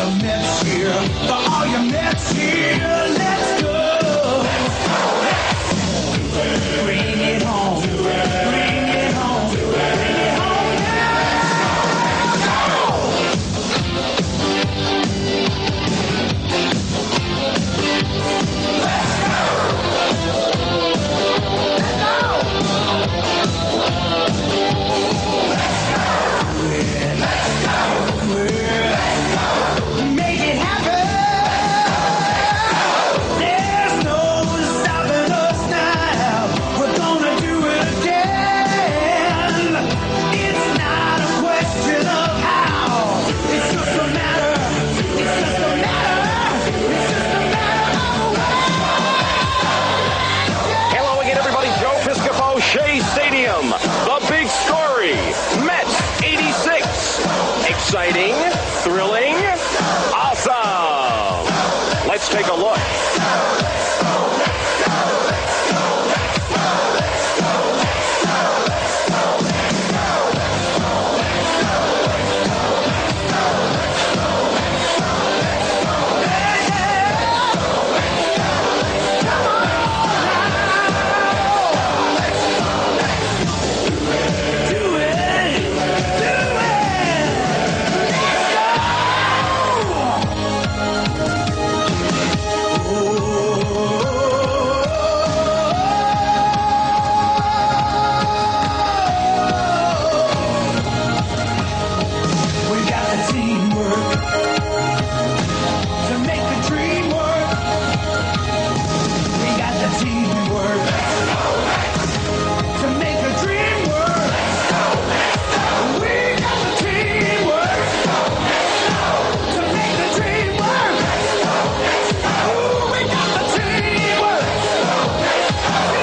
the Mets here. For all your Mets here, let's go. Bring it home. Bring it home. Bring it home Make it happen. There's no stopping us now. We're gonna do it again. It's not a question of how. It's just a matter. It's just a matter. It's just a matter of when. Hello again, everybody. Joe Piscopo, Shea Stadium. The big story. Mets 86. Exciting, thrilling, awesome. Let's take a look. Do it. Do We got the teamwork to make the dream work. We got the teamwork to make the dream work. We got the teamwork to make the dream work. Ooh, we got the teamwork to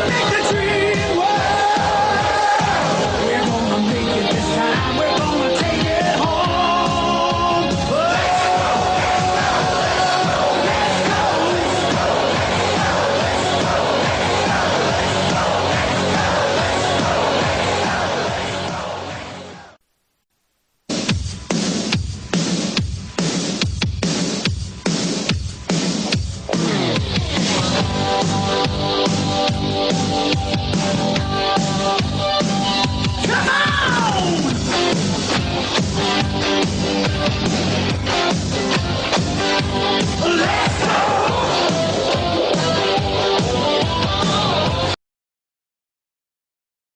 make the dream work. We're gonna make it this time. We're gonna take it home. Come on! Let's go!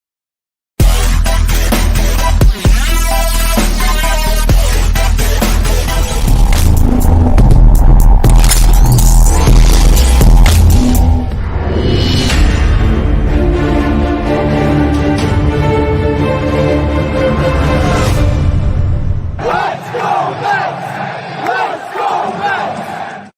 Let's go, Mets! Let's go, Mets!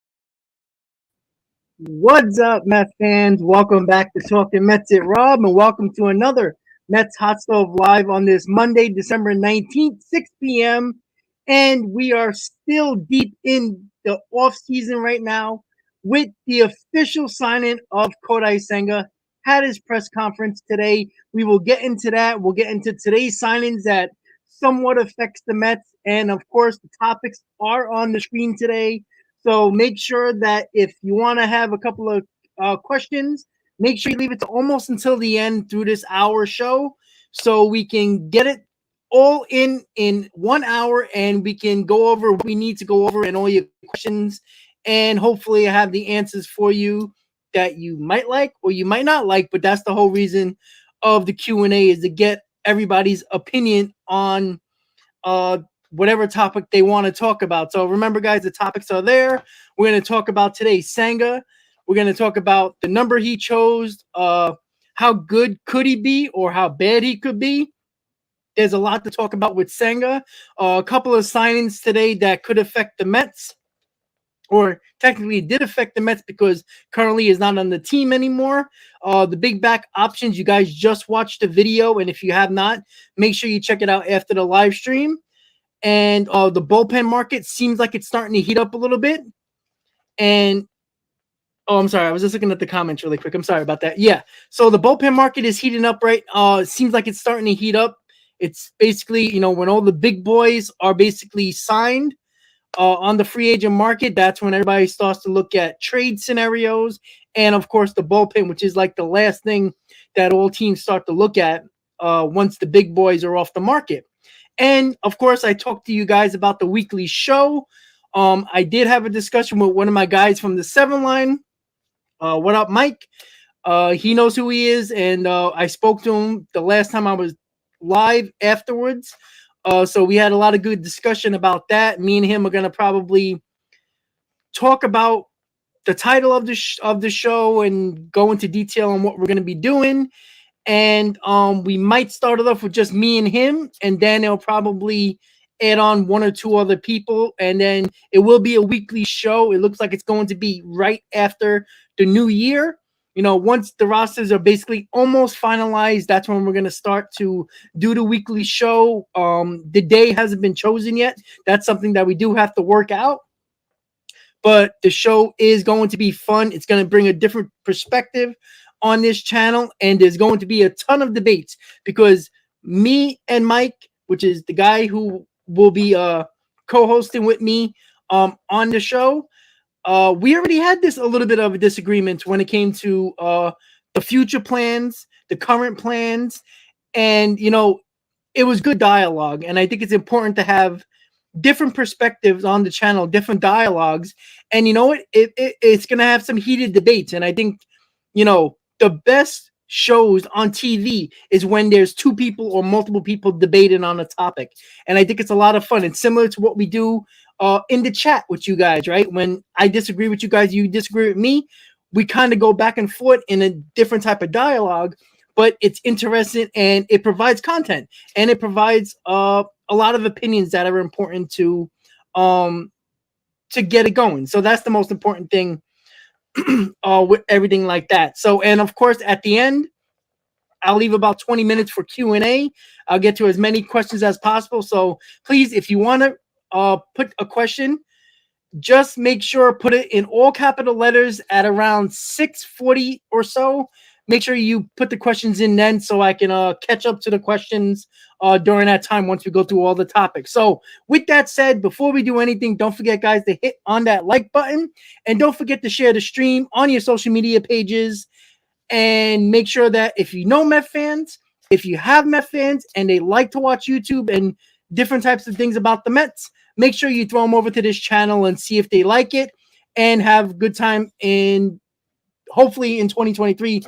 What's up, Mets fans? Welcome back to Talking Mets at Rob, and welcome to another Mets Hot Stove Live on this Monday, December 19th, 6 p.m. And we are still deep in the offseason right now with the official signing of Kodai Sanga. Had his press conference today. We will get into that. We'll get into today's signings that somewhat affects the Mets. And, of course, the topics are on the screen today. So make sure that if you want to have a couple of questions, make sure you leave it to almost until the end through this hour show so we can get it all in 1 hour and we can go over what we need to go over and all your questions. And hopefully I have the answers for you that you might like or you might not like. But that's the whole reason of the Q&A, is to get everybody's opinion on whatever topic they want to talk about. So remember, guys, the topics are there. We're going to talk about today Sanga. We're going to talk about the number he chose, how good could he be or how bad he could be. There's a lot to talk about with Sanga. A couple of signings today that could affect the Mets, or technically did affect the Mets because currently is not on the team anymore. The big back options, you guys just watched the video, and if you have not, make sure you check it out after the live stream. And the bullpen market seems like it's starting to heat up a little bit. And oh, I'm sorry, I was just looking at the comments really quick. I'm sorry about that. Yeah, so the bullpen market is heating up, right? It seems like it's starting to heat up. It's basically, when all the big boys are basically signed, on the free agent market. That's when everybody starts to look at trade scenarios, and of course the bullpen, which is like the last thing that all teams start to look at once the big boys are off the market. And of course, I talked to you guys about the weekly show. I did have a discussion with one of my guys from the 7 line. What up, Mike? He knows who he is, and I spoke to him the last time I was live afterwards. So we had a lot of good discussion about that. Me and him are going to probably talk about the title of the show and go into detail on what we're going to be doing. And we might start it off with just me and him, and then they'll probably add on 1 or 2 other people, and then it will be a weekly show. It looks like it's going to be right after the new year. Once the rosters are basically almost finalized, that's when we're going to start to do the weekly show. The day hasn't been chosen yet. That's something that we do have to work out. But the show is going to be fun. It's going to bring a different perspective on this channel, and there's going to be a ton of debates because me and Mike, which is the guy who will be co-hosting with me on the show, we already had a little bit of a disagreement when it came to the future plans, the current plans, and it was good dialogue. And I think it's important to have different perspectives on the channel, different dialogues, and you know what? It's gonna have some heated debates, and I think the best shows on TV is when there's 2 people or multiple people debating on a topic, and I think it's a lot of fun. It's similar to what we do in the chat with you guys, right? When I disagree with you guys, you disagree with me. We kind of go back and forth in a different type of dialogue, but it's interesting and it provides content and it provides a lot of opinions that are important to get it going. So that's the most important thing with everything like that. So, and of course, at the end, I'll leave about 20 minutes for Q&A. I'll get to as many questions as possible. So please, if you want to put a question, just make sure put it in all capital letters at around 6:40 or so. Make sure you put the questions in then so I can catch up to the questions during that time once we go through all the topics. So with that said, before we do anything, don't forget, guys, to hit on that like button. And don't forget to share the stream on your social media pages. And make sure that if you know Met fans, if you have Met fans and they like to watch YouTube and different types of things about the Mets, make sure you throw them over to this channel and see if they like it and have a good time in hopefully in 2023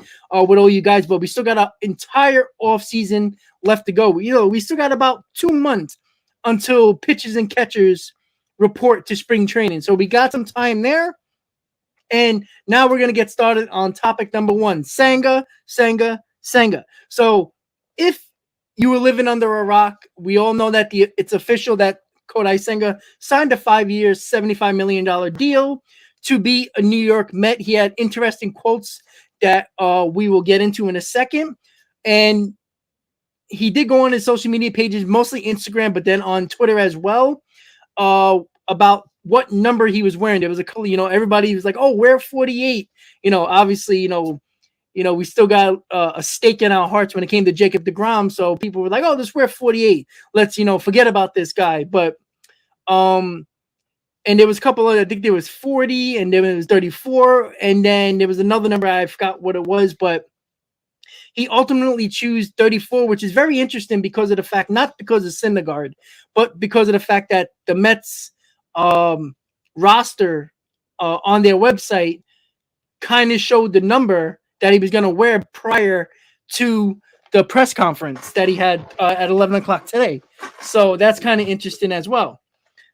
with all you guys. But we still got an entire off season left to go. We still got about 2 months until pitchers and catchers report to spring training. So we got some time there. And now we're going to get started on topic number 1, Sanga. So if you were living under a rock, we all know that it's official that Kodai Sanga signed a 5-year, $75 million deal to be a New York Met. He had interesting quotes that we will get into in a second. And he did go on his social media pages, mostly Instagram, but then on Twitter as well, about what number he was wearing. There was everybody was like, oh, wear 48. Obviously, we still got a stake in our hearts when it came to Jacob deGrom. So people were like, oh, just wear 48. Let's, forget about this guy. But, and there was a couple of, I think there was 40 and then it was 34. And then there was another number. I forgot what it was, but he ultimately chose 34, which is very interesting because of the fact, not because of Syndergaard, but because of the fact that the Mets roster on their website kind of showed the number that he was going to wear prior to the press conference that he had at 11 o'clock today. So that's kind of interesting as well.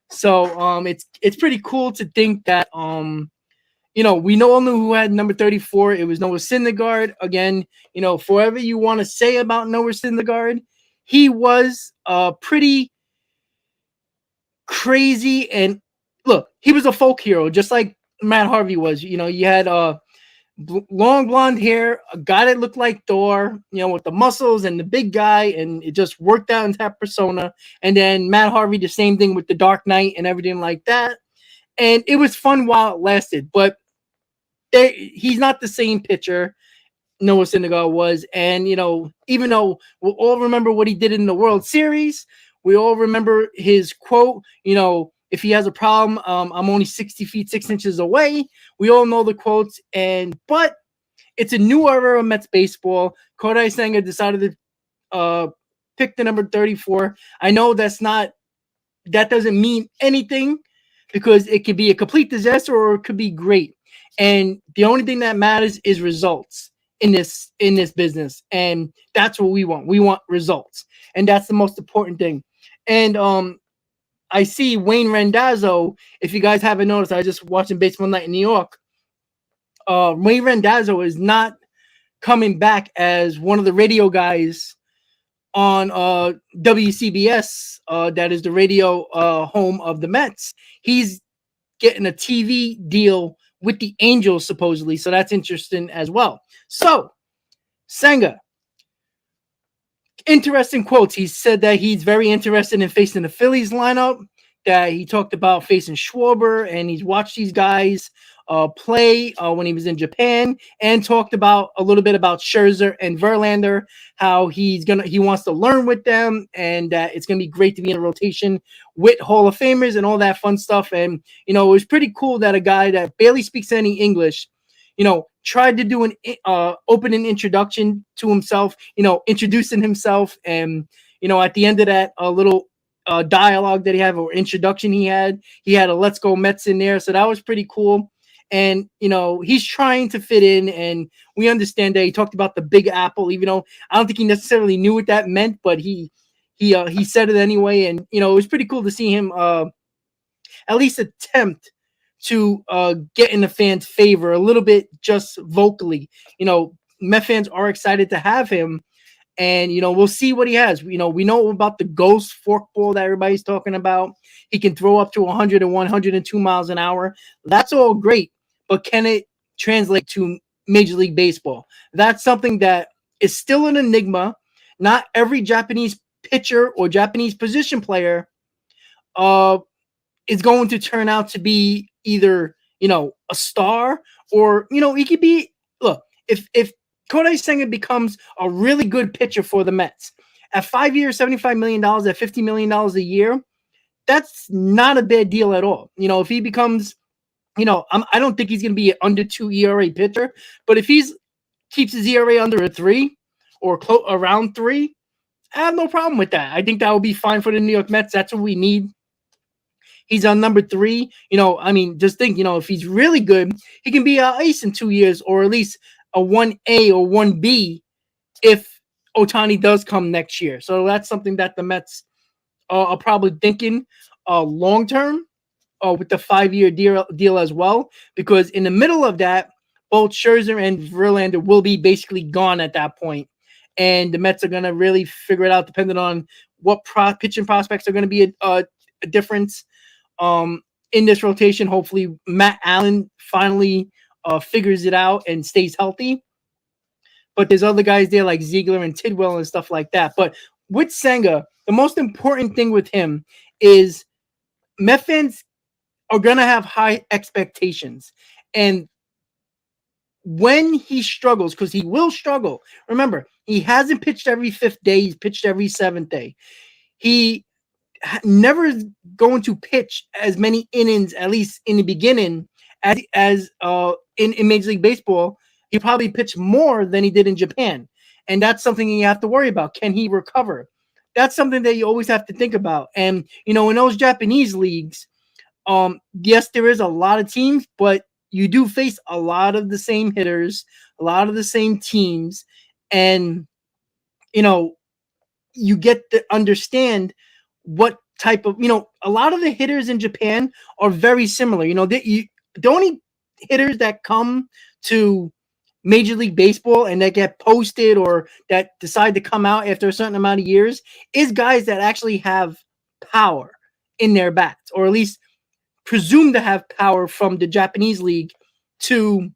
So it's pretty cool to think that we all knew who had number 34. It was Noah Syndergaard. Again, for whatever you want to say about Noah Syndergaard, he was pretty crazy. And look, he was a folk hero, just like Matt Harvey was. You had long blonde hair, a guy that looked like Thor, with the muscles and the big guy, and it just worked out into that persona. And then Matt Harvey, the same thing with the Dark Knight and everything like that. And it was fun while it lasted, but he's not the same pitcher Noah Syndergaard was. And, even though we'll all remember what he did in the World Series, we all remember his quote, if he has a problem, I'm only 60 feet 6 inches away. We all know the quotes, but it's a new era of Mets baseball. Kodai Sanga decided to pick the number 34. I know that doesn't mean anything because it could be a complete disaster or it could be great. And the only thing that matters is results in this business. And that's what we want. We want results. And that's the most important thing. And I see Wayne Randazzo. If you guys haven't noticed, I was just watching Baseball Night in New York. Wayne Randazzo is not coming back as one of the radio guys on WCBS, that is the radio home of the Mets. He's getting a TV deal with the Angels, supposedly, so that's interesting as well. So, Sanga, interesting quotes. He said that he's very interested in facing the Phillies lineup, that he talked about facing Schwarber, and he's watched these guys play when he was in Japan, and talked about a little bit about Scherzer and Verlander, how he wants to learn with them, and that it's gonna be great to be in a rotation with Hall of Famers and all that fun stuff. And it was pretty cool that a guy that barely speaks any English, tried to do an opening introduction to himself, introducing himself, and at the end of that, a little dialogue that he had, or introduction he had a "Let's Go Mets" in there, so that was pretty cool. And he's trying to fit in, and we understand that. He talked about the Big Apple, even though I don't think he necessarily knew what that meant, but he said it anyway. And it was pretty cool to see him at least attempt to get in the fans' favor a little bit, just vocally. Met fans are excited to have him, and we'll see what he has. We know about the ghost forkball that everybody's talking about. He can throw up to 101, 102 miles an hour. That's all great, but can it translate to Major League Baseball? That's something that is still an enigma. Not every Japanese pitcher or Japanese position player is going to turn out to be either a star, or he could be. Look, if Kodai Sanga becomes a really good pitcher for the Mets at 5 years, $75 million, at $50 million a year, that's not a bad deal at all. If he becomes, I don't think he's going to be an under 2 ERA pitcher, but if keeps his ERA under a 3 or around 3, I have no problem with that. I think that would be fine for the New York Mets. That's what we need. He's on number 3. Just think, if he's really good, he can be an ace in 2 years, or at least a 1A or 1B if Ohtani does come next year. So that's something that the Mets are probably thinking long term with the 5-year deal as well, because in the middle of that, both Scherzer and Verlander will be basically gone at that point. And the Mets are going to really figure it out depending on what pitching prospects are going to be a difference in this rotation. Hopefully Matt Allen finally figures it out and stays healthy. But there's other guys there like Ziegler and Tidwell and stuff like that. But with Sanga, the most important thing with him is Met fans are going to have high expectations. And when he struggles, because he will struggle, remember, he hasn't pitched every 5th day. He's pitched every 7th day. He never is going to pitch as many innings, at least in the beginning, as in Major League Baseball. He probably pitched more than he did in Japan. And that's something you have to worry about. Can he recover? That's something that you always have to think about. And, in those Japanese leagues, yes, there is a lot of teams, but you do face a lot of the same hitters, a lot of the same teams. And, you get to understand what type of, a lot of the hitters in Japan are very similar. The only hitters that come to Major League Baseball and that get posted or that decide to come out after a certain amount of years is guys that actually have power in their bats, or at least presumed to have power from the Japanese league to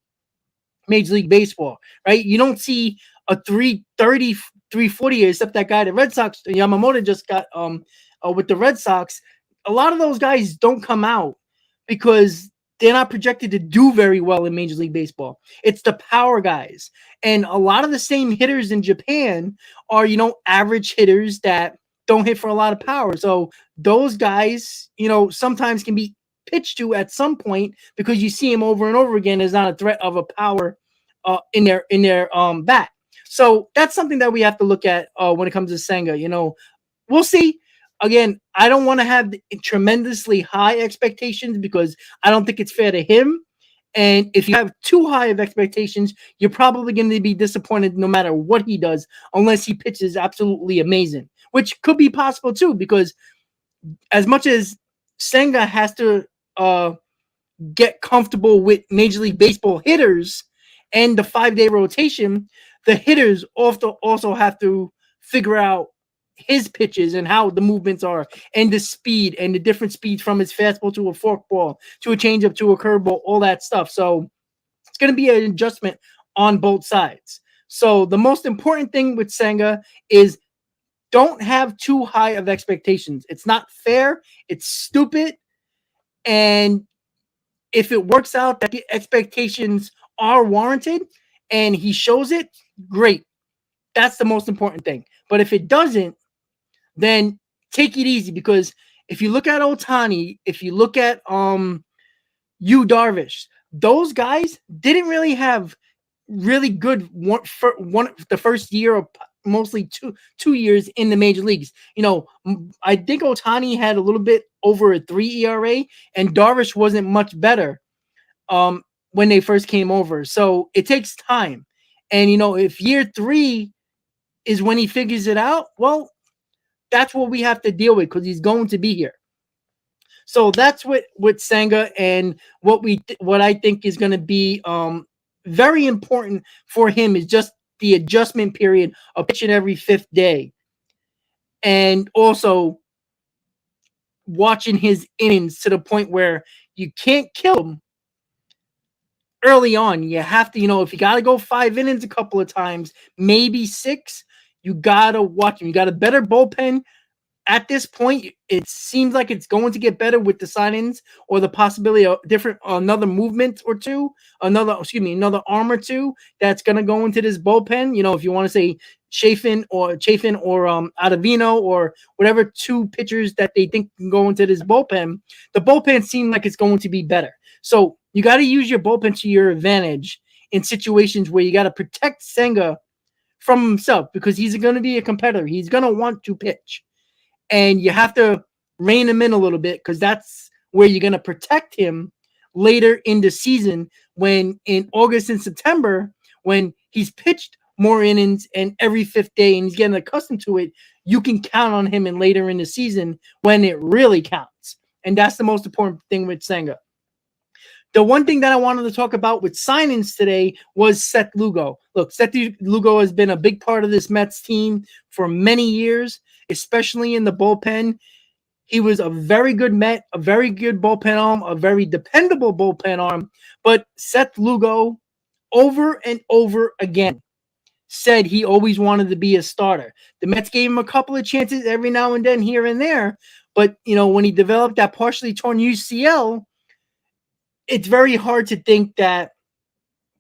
Major League Baseball, right? You don't see a 330, 340, except that guy, the Red Sox, Yamamoto just got with the Red Sox. A lot of those guys don't come out because they're not projected to do very well in Major League Baseball. It's the power guys. And a lot of the same hitters in Japan are, average hitters that don't hit for a lot of power. So those guys, sometimes can be pitched to at some point because you see him over and over again as not a threat of a power in their bat. So that's something that we have to look at when it comes to Senga. We'll see. Again, I don't want to have tremendously high expectations because I don't think it's fair to him. And if you have too high of expectations, you're probably going to be disappointed no matter what he does, unless he pitches absolutely amazing, which could be possible too, because as much as Senga has to get comfortable with Major League Baseball hitters and the 5-day rotation, the hitters also have to figure out his pitches and how the movements are and the speed and the different speeds from his fastball to a forkball to a changeup to a curveball, all that stuff. So it's going to be an adjustment on both sides. So the most important thing with Senga is don't have too high of expectations. It's not fair. It's stupid. And if it works out that the expectations are warranted and he shows it, great. That's the most important thing. But if it doesn't, then take it easy, because if you look at Ohtani, if you look at Yu Darvish, those guys didn't really have really good the first year or mostly two years in the major leagues. I think Ohtani had a little bit over a 3 ERA, and Darvish wasn't much better when they first came over. So it takes time. And, if year 3 is when he figures it out, well, that's what we have to deal with because he's going to be here. So that's with Sanga, and what I think is going to be very important for him is just the adjustment period of pitching every 5th day, and also watching his innings to the point where you can't kill him early on. You have to, if you got to go 5 innings a couple of times, maybe 6, you got to watch him. You got a better bullpen. At this point, it seems like it's going to get better with the sign-ins or the possibility of another movement or two, another arm or two that's going to go into this bullpen. If you want to say Chafin or Ottavino or whatever 2 pitchers that they think can go into this bullpen, the bullpen seems like it's going to be better. So you got to use your bullpen to your advantage in situations where you got to protect Senga from himself, because he's going to be a competitor. He's going to want to pitch. And you have to rein him in a little bit, because that's where you're going to protect him later in the season, when in August and September, when he's pitched more innings and every 5th day and he's getting accustomed to it, you can count on him later in the season when it really counts. And that's the most important thing with Senga. The one thing that I wanted to talk about with signings today was Seth Lugo. Look, Seth Lugo has been a big part of this Mets team for many years, especially in the bullpen. He was a very good Met, a very good bullpen arm, a very dependable bullpen arm. But Seth Lugo, over and over again, said he always wanted to be a starter. The Mets gave him a couple of chances every now and then here and there. But, when he developed that partially torn UCL, it's very hard to think that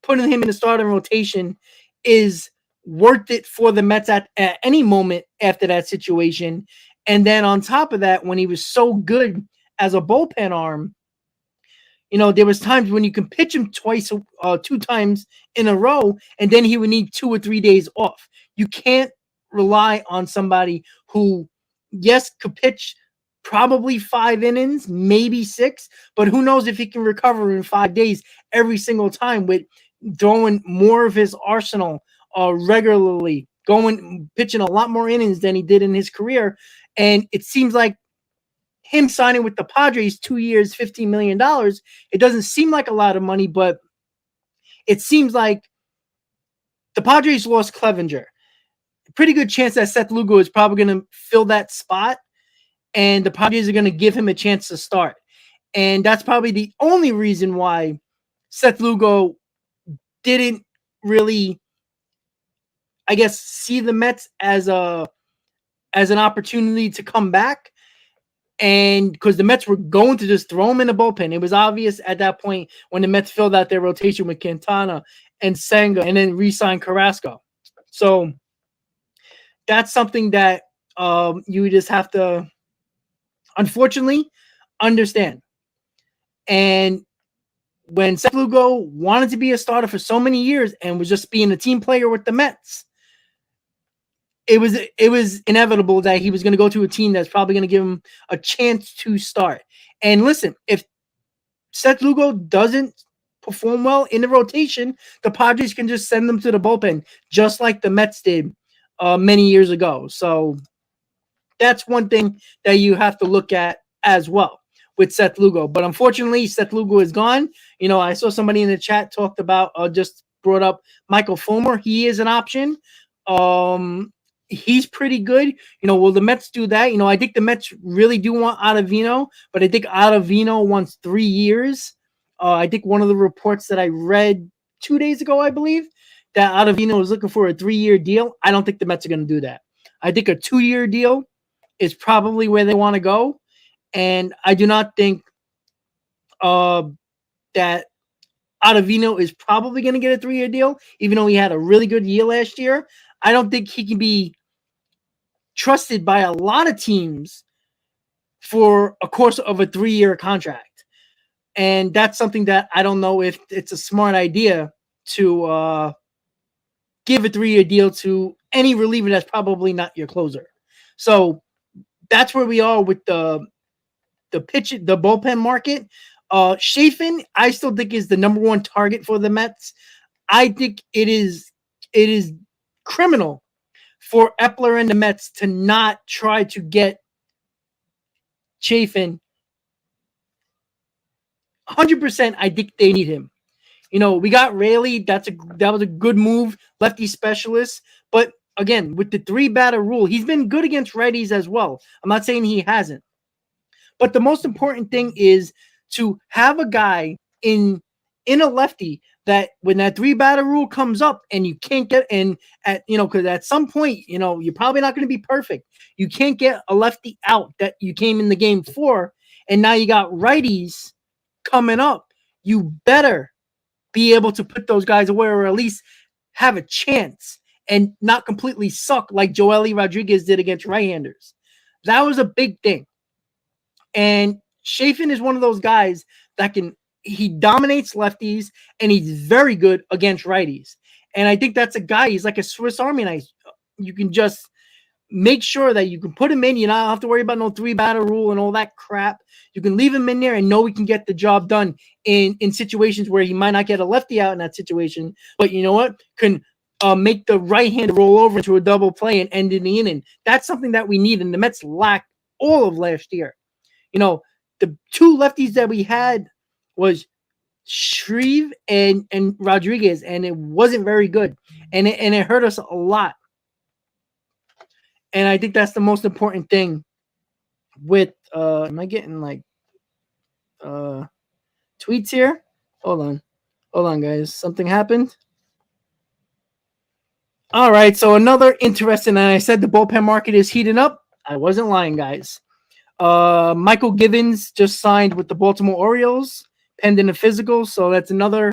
putting him in the starting rotation is worth it for the Mets at any moment after that situation. And then on top of that, when he was so good as a bullpen arm, there was times when you can pitch him 2 times in a row, and then he would need 2 or 3 days off. You can't rely on somebody who, yes, could pitch probably 5 innings, maybe 6, but who knows if he can recover in 5 days every single time, with throwing more of his arsenal regularly, pitching a lot more innings than he did in his career. And it seems like him signing with the Padres 2 years, $15 million, it doesn't seem like a lot of money, but it seems like the Padres lost Clevenger. Pretty good chance that Seth Lugo is probably going to fill that spot, and the Padres are going to give him a chance to start. And that's probably the only reason why Seth Lugo didn't really, I guess, see the Mets as an opportunity to come back. And because the Mets were going to just throw him in the bullpen. It was obvious at that point when the Mets filled out their rotation with Quintana and Sanga and then re-signed Carrasco. So that's something that You just have to, unfortunately, understand. And when Seth Lugo wanted to be a starter for so many years and was just being a team player with the Mets, it was inevitable that he was going to go to a team that's probably going to give him a chance to start. And listen, if Seth Lugo doesn't perform well in the rotation, the Padres can just send them to the bullpen, just like the Mets did many years ago. So that's one thing that you have to look at as well with Seth Lugo. But unfortunately, Seth Lugo is gone. I saw somebody in the chat talked about, just brought up Michael Fulmer. He is an option. He's pretty good. Will the Mets do that? I think the Mets really do want Ottavino, but I think Ottavino wants 3 years. I think one of the reports that I read 2 days ago, I believe, that Ottavino is looking for a 3-year deal. I don't think the Mets are going to do that. I think a 2-year deal is probably where they want to go. And I do not think that Ottavino is probably going to get a 3-year deal, even though he had a really good year last year. I don't think he can be trusted by a lot of teams for a course of a 3-year contract. And that's something that I don't know if it's a smart idea to give a 3-year deal to any reliever that's probably not your closer. So that's where we are with the bullpen market. Chafin, I still think, is the number one target for the Mets. I think it is criminal for Epler and the Mets to not try to get Chafin. 100%, I think they need him. We got Raley. That was a good move, lefty specialist. But again, with the 3-batter rule, he's been good against righties as well. I'm not saying he hasn't. But the most important thing is to have a guy in a lefty that when that 3-batter rule comes up and you can't get in because at some point, you're probably not going to be perfect. You can't get a lefty out that you came in the game for, and now you got righties coming up. You better be able to put those guys away, or at least have a chance and not completely suck like Joely Rodriguez did against right-handers. That was a big thing. And Chafin is one of those guys that he dominates lefties, and he's very good against righties. And I think that's a guy, he's like a Swiss Army knife. You can just make sure that you can put him in. You don't have to worry about no 3-batter rule and all that crap. You can leave him in there and know he can get the job done in situations where he might not get a lefty out in that situation. But you know what? Can make the right hand roll over into a double play and end in the inning. That's something that we need, and the Mets lacked all of last year. The 2 lefties that we had was Shreve and Rodriguez, and it wasn't very good. And it hurt us a lot. And I think that's the most important thing with am I getting like tweets here? Hold on, guys. Something happened. All right, so another interesting, and I said the bullpen market is heating up. I wasn't lying, guys. Michael Givens just signed with the Baltimore Orioles, pending a physical. So that's another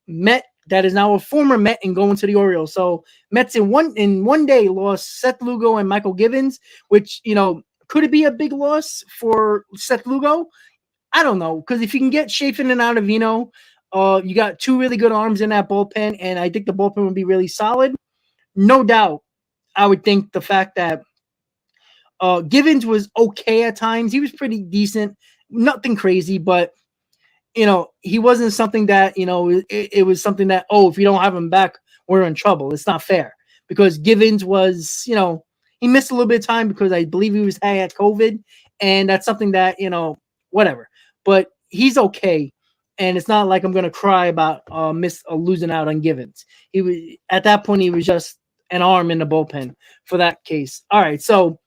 Met that is now a former Met and going to the Orioles. So Mets in one day lost Seth Lugo and Michael Givens, which, could it be a big loss for Seth Lugo? I don't know, because if you can get Chafin and Ottavino, you got 2 really good arms in that bullpen, and I think the bullpen would be really solid. No doubt, I would think the fact that Givens was okay at times. He was pretty decent. Nothing crazy, but, he wasn't something that, it was something that, if you don't have him back, we're in trouble. It's not fair. Because Givens was, he missed a little bit of time because I believe he had COVID. And that's something that, whatever. But he's okay. And it's not like I'm going to cry about losing out on Givens. He was, at that point, he was just an arm in the bullpen for that case. All right, so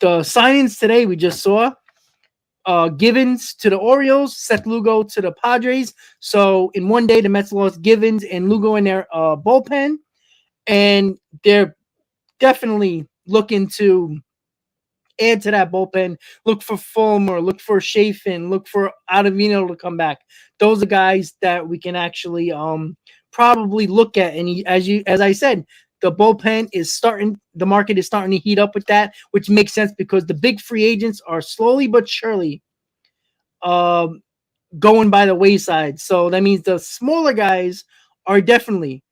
the signings today we just saw, Givens to the Orioles, Seth Lugo to the Padres. So in one day, the Mets lost Givens and Lugo in their bullpen, and they're definitely looking to add to that bullpen. Look for Fulmer, look for Chafin, look for Ottavino to come back. Those are guys that we can actually probably look at. And as I said, the bullpen is starting. The market is starting to heat up with that, which makes sense because the big free agents are slowly but surely going by the wayside. So that means the smaller guys are definitely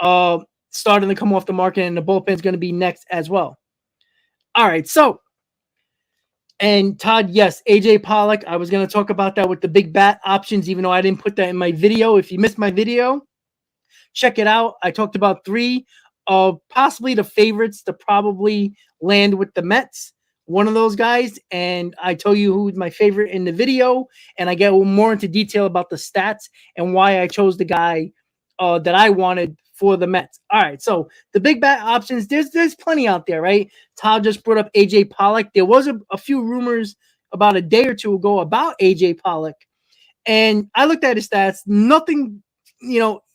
starting to come off the market, and the bullpen is going to be next as well. All right, so. And Todd, yes, AJ Pollock. I was going to talk about that with the big bat options, even though I didn't put that in my video. If you missed my video, check it out. I talked about 3 of possibly the favorites to probably land with the Mets. One of those guys, and I tell you who's my favorite in the video, and I get more into detail about the stats and why I chose the guy that I wanted for the Mets. All right, so the big bat options, there's plenty out there, right? Todd just brought up AJ Pollock. There was a few rumors about a day or two ago about AJ Pollock, and I looked at his stats. Nothing,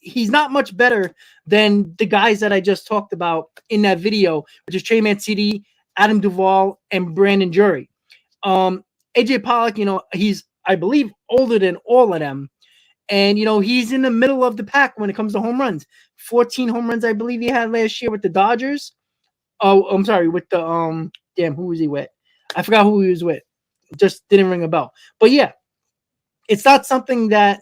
he's not much better than the guys that I just talked about in that video, which is Trey Mancini, Adam Duvall, and Brandon Drury. AJ Pollock, he's, I believe, older than all of them. And, he's in the middle of the pack when it comes to home runs. 14 home runs, I believe he had last year with the Dodgers. Oh, I'm sorry, with the, who was he with? I forgot who he was with. Just didn't ring a bell. But yeah, it's not something that,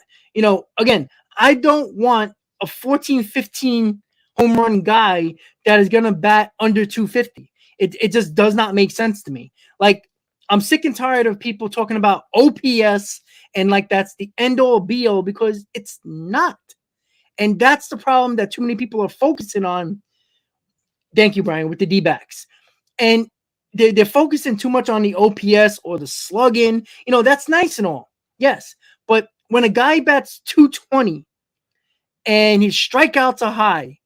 again, I don't want a 14, 15 home run guy that is going to bat under 250. It just does not make sense to me. Like, I'm sick and tired of people talking about OPS and like that's the end all be all, because it's not. And that's the problem that too many people are focusing on. Thank you, Brian, with the D-backs. And they're focusing too much on the OPS or the slugging. That's nice and all. Yes. But when a guy bats 220 and his strikeouts are high,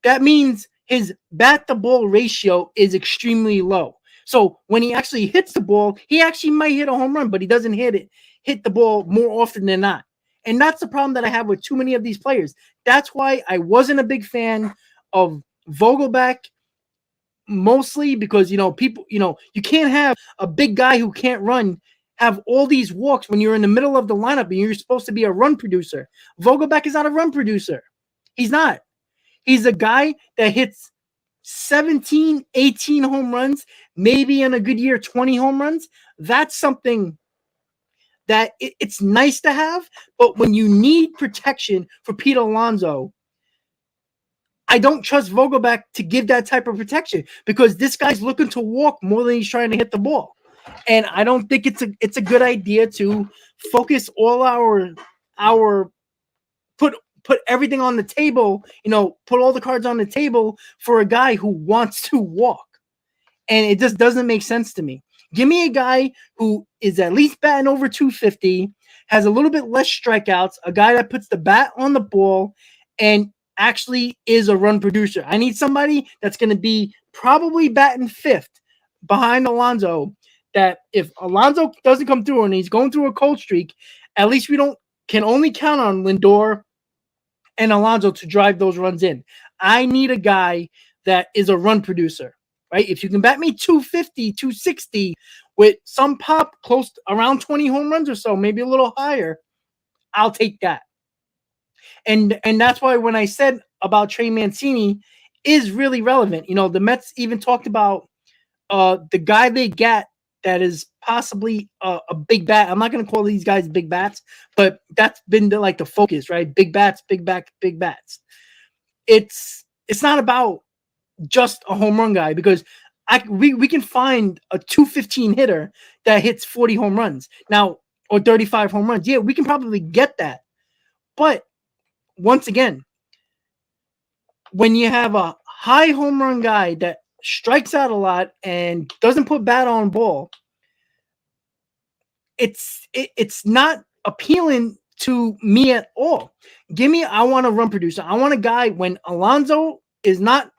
that means his bat-to-ball ratio is extremely low. So when he actually hits the ball, he actually might hit a home run, but he doesn't hit the ball more often than not. And that's the problem that I have with too many of these players. That's why I wasn't a big fan of Vogelback, mostly because, people, you can't have a big guy who can't run have all these walks when you're in the middle of the lineup and you're supposed to be a run producer. Vogelback is not a run producer. He's not. He's a guy that hits 17, 18 home runs, maybe in a good year, 20 home runs. That's something that it's nice to have, but when you need protection for Pete Alonso, I don't trust Vogelback to give that type of protection because this guy's looking to walk more than he's trying to hit the ball. And I don't think it's a good idea to focus all our put everything on the table, put all the cards on the table for a guy who wants to walk. And it just doesn't make sense to me. Give me a guy who is at least batting over 250, has a little bit less strikeouts, a guy that puts the bat on the ball, and actually is a run producer. I need somebody that's going to be probably batting 5th behind Alonso, that if Alonso doesn't come through and he's going through a cold streak, at least we can only count on Lindor and Alonso to drive those runs in. I need a guy that is a run producer, right? If you can bat me 250, 260 with some pop close to around 20 home runs or so, maybe a little higher, I'll take that. And that's why when I said about Trey Mancini is really relevant, the Mets even talked about the guy they got that is possibly a big bat. I'm not going to call these guys big bats, but that's been the focus, right? Big bats, big bats. It's not about just a home run guy because we can find a 215 hitter that hits 40 home runs now or 35 home runs. Yeah, we can probably get that. But once again, when you have a high home run guy that strikes out a lot and doesn't put bat on ball, it's not appealing to me at all. I want a run producer. I want a guy when Alonso is not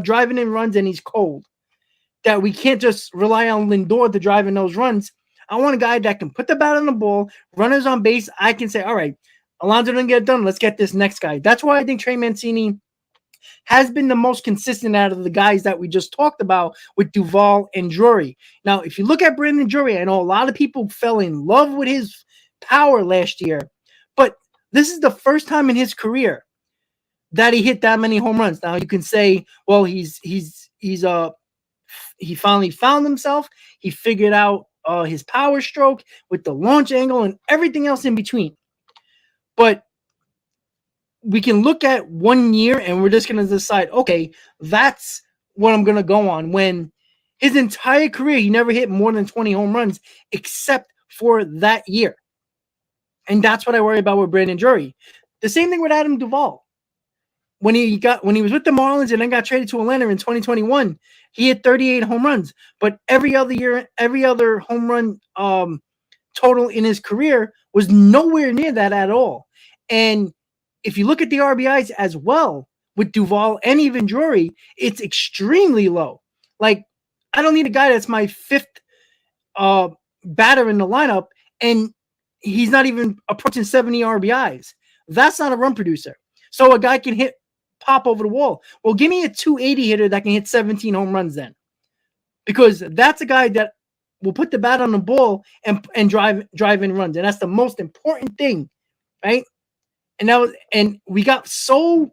driving in runs and he's cold, that we can't just rely on Lindor to drive in those runs. I want a guy that can put the bat on the ball, runners on base. I can say, all right, Alonso didn't get it done. Let's get this next guy. That's why I think Trey Mancini has been the most consistent out of the guys that we just talked about with Duvall and Drury. Now, if you look at Brandon Drury, I know a lot of people fell in love with his power last year, but this is the first time in his career that he hit that many home runs. Now you can say, well, he finally found himself. He figured out his power stroke with the launch angle and everything else in between. But we can look at 1 year and we're just going to decide, okay, that's what I'm going to go on. When his entire career, he never hit more than 20 home runs except for that year. And that's what I worry about with Brandon Drury. The same thing with Adam Duvall. When he was with the Marlins and then got traded to Atlanta in 2021, he hit 38 home runs. But every other year, every other home run total in his career was nowhere near that at all. And if you look at the RBIs as well with Duvall and even Drury, it's extremely low. Like, I don't need a guy that's my fifth batter in the lineup, and he's not even approaching 70 RBIs. That's not a run producer. So a guy can pop over the wall. Well, give me a 280 hitter that can hit 17 home runs then. Because that's a guy that will put the bat on the ball and drive in runs. And that's the most important thing, right? And we got so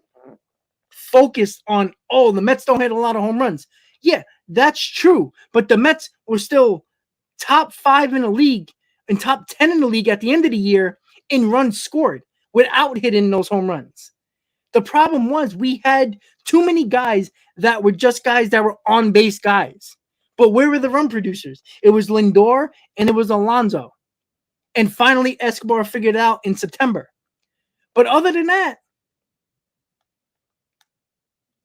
focused on, the Mets don't hit a lot of home runs. Yeah, that's true. But the Mets were still top 5 in the league and top 10 in the league at the end of the year in runs scored without hitting those home runs. The problem was we had too many guys that were just guys that were on-base guys. But where were the run producers? It was Lindor and it was Alonso. And finally, Escobar figured it out in September. But other than that,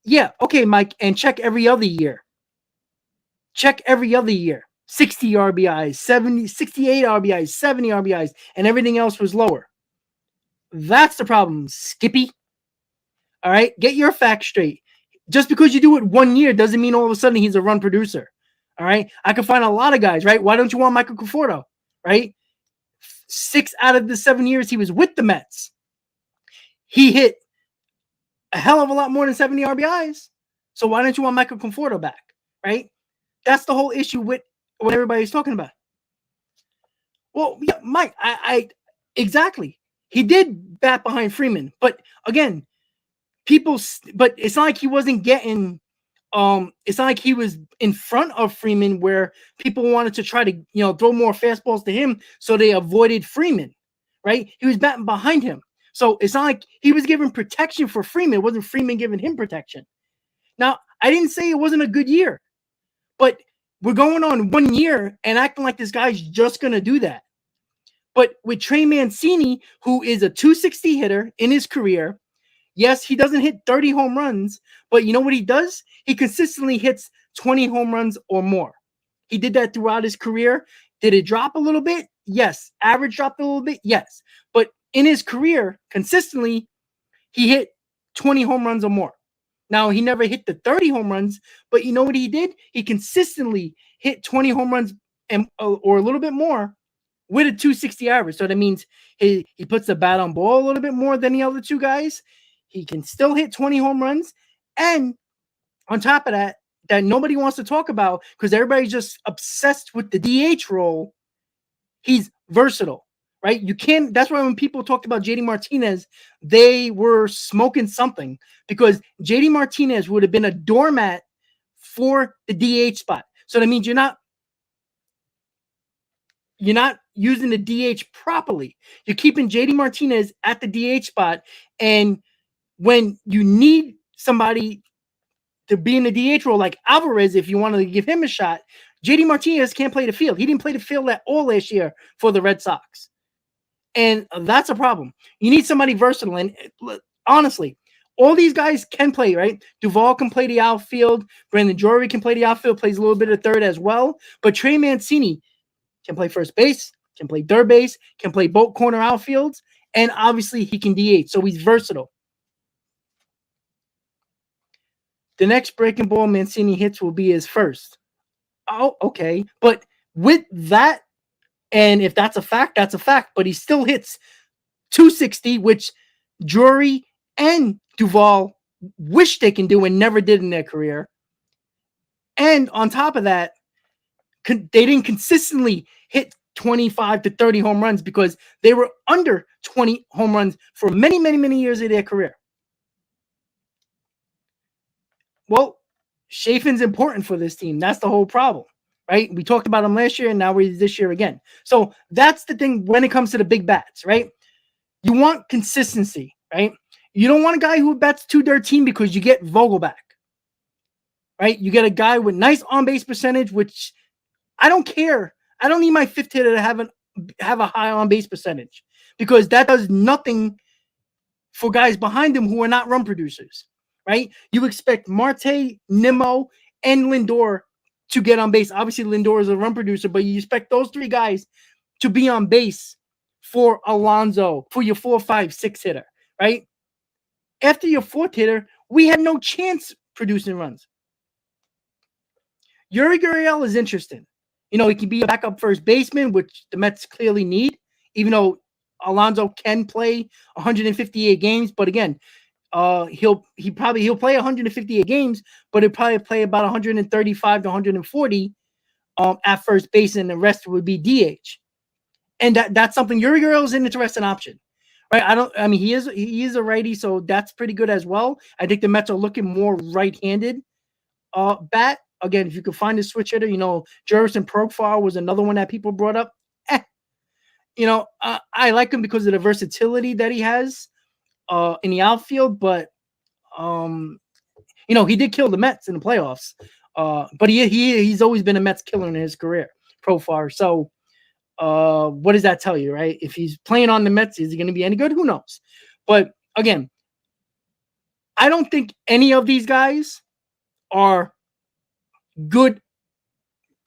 yeah, okay, Mike, and check every other year. Check every other year. 60 RBIs, 68 RBIs, 70 RBIs, and everything else was lower. That's the problem, Skippy. All right, get your facts straight. Just because you do it 1 year doesn't mean all of a sudden he's a run producer. All right, I can find a lot of guys, right? Why don't you want Michael Conforto, right? 6 out of the 7 years he was with the Mets, he hit a hell of a lot more than 70 RBIs. So why don't you want Michael Conforto back, right? That's the whole issue with what everybody's talking about. Well, yeah, Mike, I exactly. He did bat behind Freeman, but again, but it's not like he wasn't getting. It's not like he was in front of Freeman where people wanted to try to throw more fastballs to him, so they avoided Freeman, right? He was batting behind him, so it's not like he was giving protection for Freeman. It wasn't Freeman giving him protection. Now, I didn't say it wasn't a good year, but we're going on 1 year and acting like this guy's just going to do that. But with Trey Mancini, who is a 260 hitter in his career, yes, he doesn't hit 30 home runs, but you know what he does? He consistently hits 20 home runs or more. He did that throughout his career. Did it drop a little bit? Yes. Average dropped a little bit? Yes. But in his career, consistently, he hit 20 home runs or more. Now, he never hit the 30 home runs, but you know what he did? He consistently hit 20 home runs or a little bit more with a 260 average. So that means he puts the bat on ball a little bit more than the other two guys. He can still hit 20 home runs. And on top of that nobody wants to talk about because everybody's just obsessed with the DH role, he's versatile, right? That's why when people talked about JD Martinez, they were smoking something because JD Martinez would have been a doormat for the DH spot. So that means you're not using the DH properly. You're keeping JD Martinez at the DH spot, and when you need somebody to be in the DH role like Alvarez, if you wanted to give him a shot, JD Martinez can't play the field. He didn't play the field at all last year for the Red Sox. And that's a problem. You need somebody versatile. And honestly, all these guys can play, right? Duvall can play the outfield. Brandon Drury can play the outfield, plays a little bit of third as well. But Trey Mancini can play first base, can play third base, can play both corner outfields, and obviously he can DH. So he's versatile. The next breaking ball Mancini hits will be his first. Oh, okay. But with that, and if that's a fact, that's a fact. But he still hits 260, which Drury and Duvall wish they can do and never did in their career. And on top of that, they didn't consistently hit 25 to 30 home runs because they were under 20 home runs for many, many, many years of their career. Well, Chafin's important for this team. That's the whole problem, right? We talked about him last year, and now we're this year again. So that's the thing when it comes to the big bats, right? You want consistency, right? You don't want a guy who bats .213 because you get Vogelback, right? You get a guy with nice on-base percentage, which I don't care. I don't need my fifth hitter to have a high on-base percentage because that does nothing for guys behind him who are not run producers, right? You expect Marte, Nimmo, and Lindor to get on base. Obviously, Lindor is a run producer, but you expect those three guys to be on base for Alonso, for your 4, 5, 6 hitter, right? After your fourth hitter, we had no chance producing runs. Yuri Gurriel is interesting. You know, he can be a backup first baseman, which the Mets clearly need, even though Alonso can play 158 games. But again, he'll play 158 games, but he'll probably play about 135 to 140 at first base, and the rest would be DH. And that's something Yuri Gurriel is an interesting option. Right. He is a righty, so that's pretty good as well. I think the Mets are looking more right-handed bat. Again, if you could find a switch hitter, Jefferson Profile was another one that people brought up. I like him because of the versatility that he has in the outfield, but he did kill the Mets in the playoffs. But he's always been a Mets killer in his career Profile. So what does that tell you, right? If he's playing on the Mets, is he going to be any good? Who knows? But again, I don't think any of these guys are good.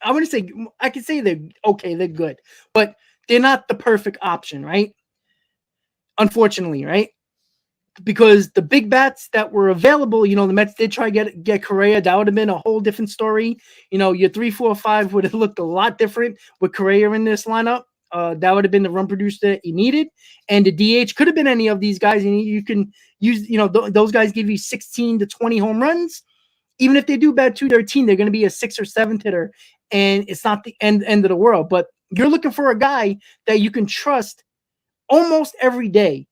I wouldn't say, I could say they're okay, they're good, but they're not the perfect option, right? Unfortunately, right? Because the big bats that were available, the Mets did try to get Correa. That would have been a whole different story. Your 3, 4, 5 would have looked a lot different with Correa in this lineup. That would have been the run producer that you needed. And the DH could have been any of these guys. And you can use, those guys give you 16 to 20 home runs. Even if they do bat .213, they're going to be a 6th or 7th hitter. And it's not the end of the world. But you're looking for a guy that you can trust almost every day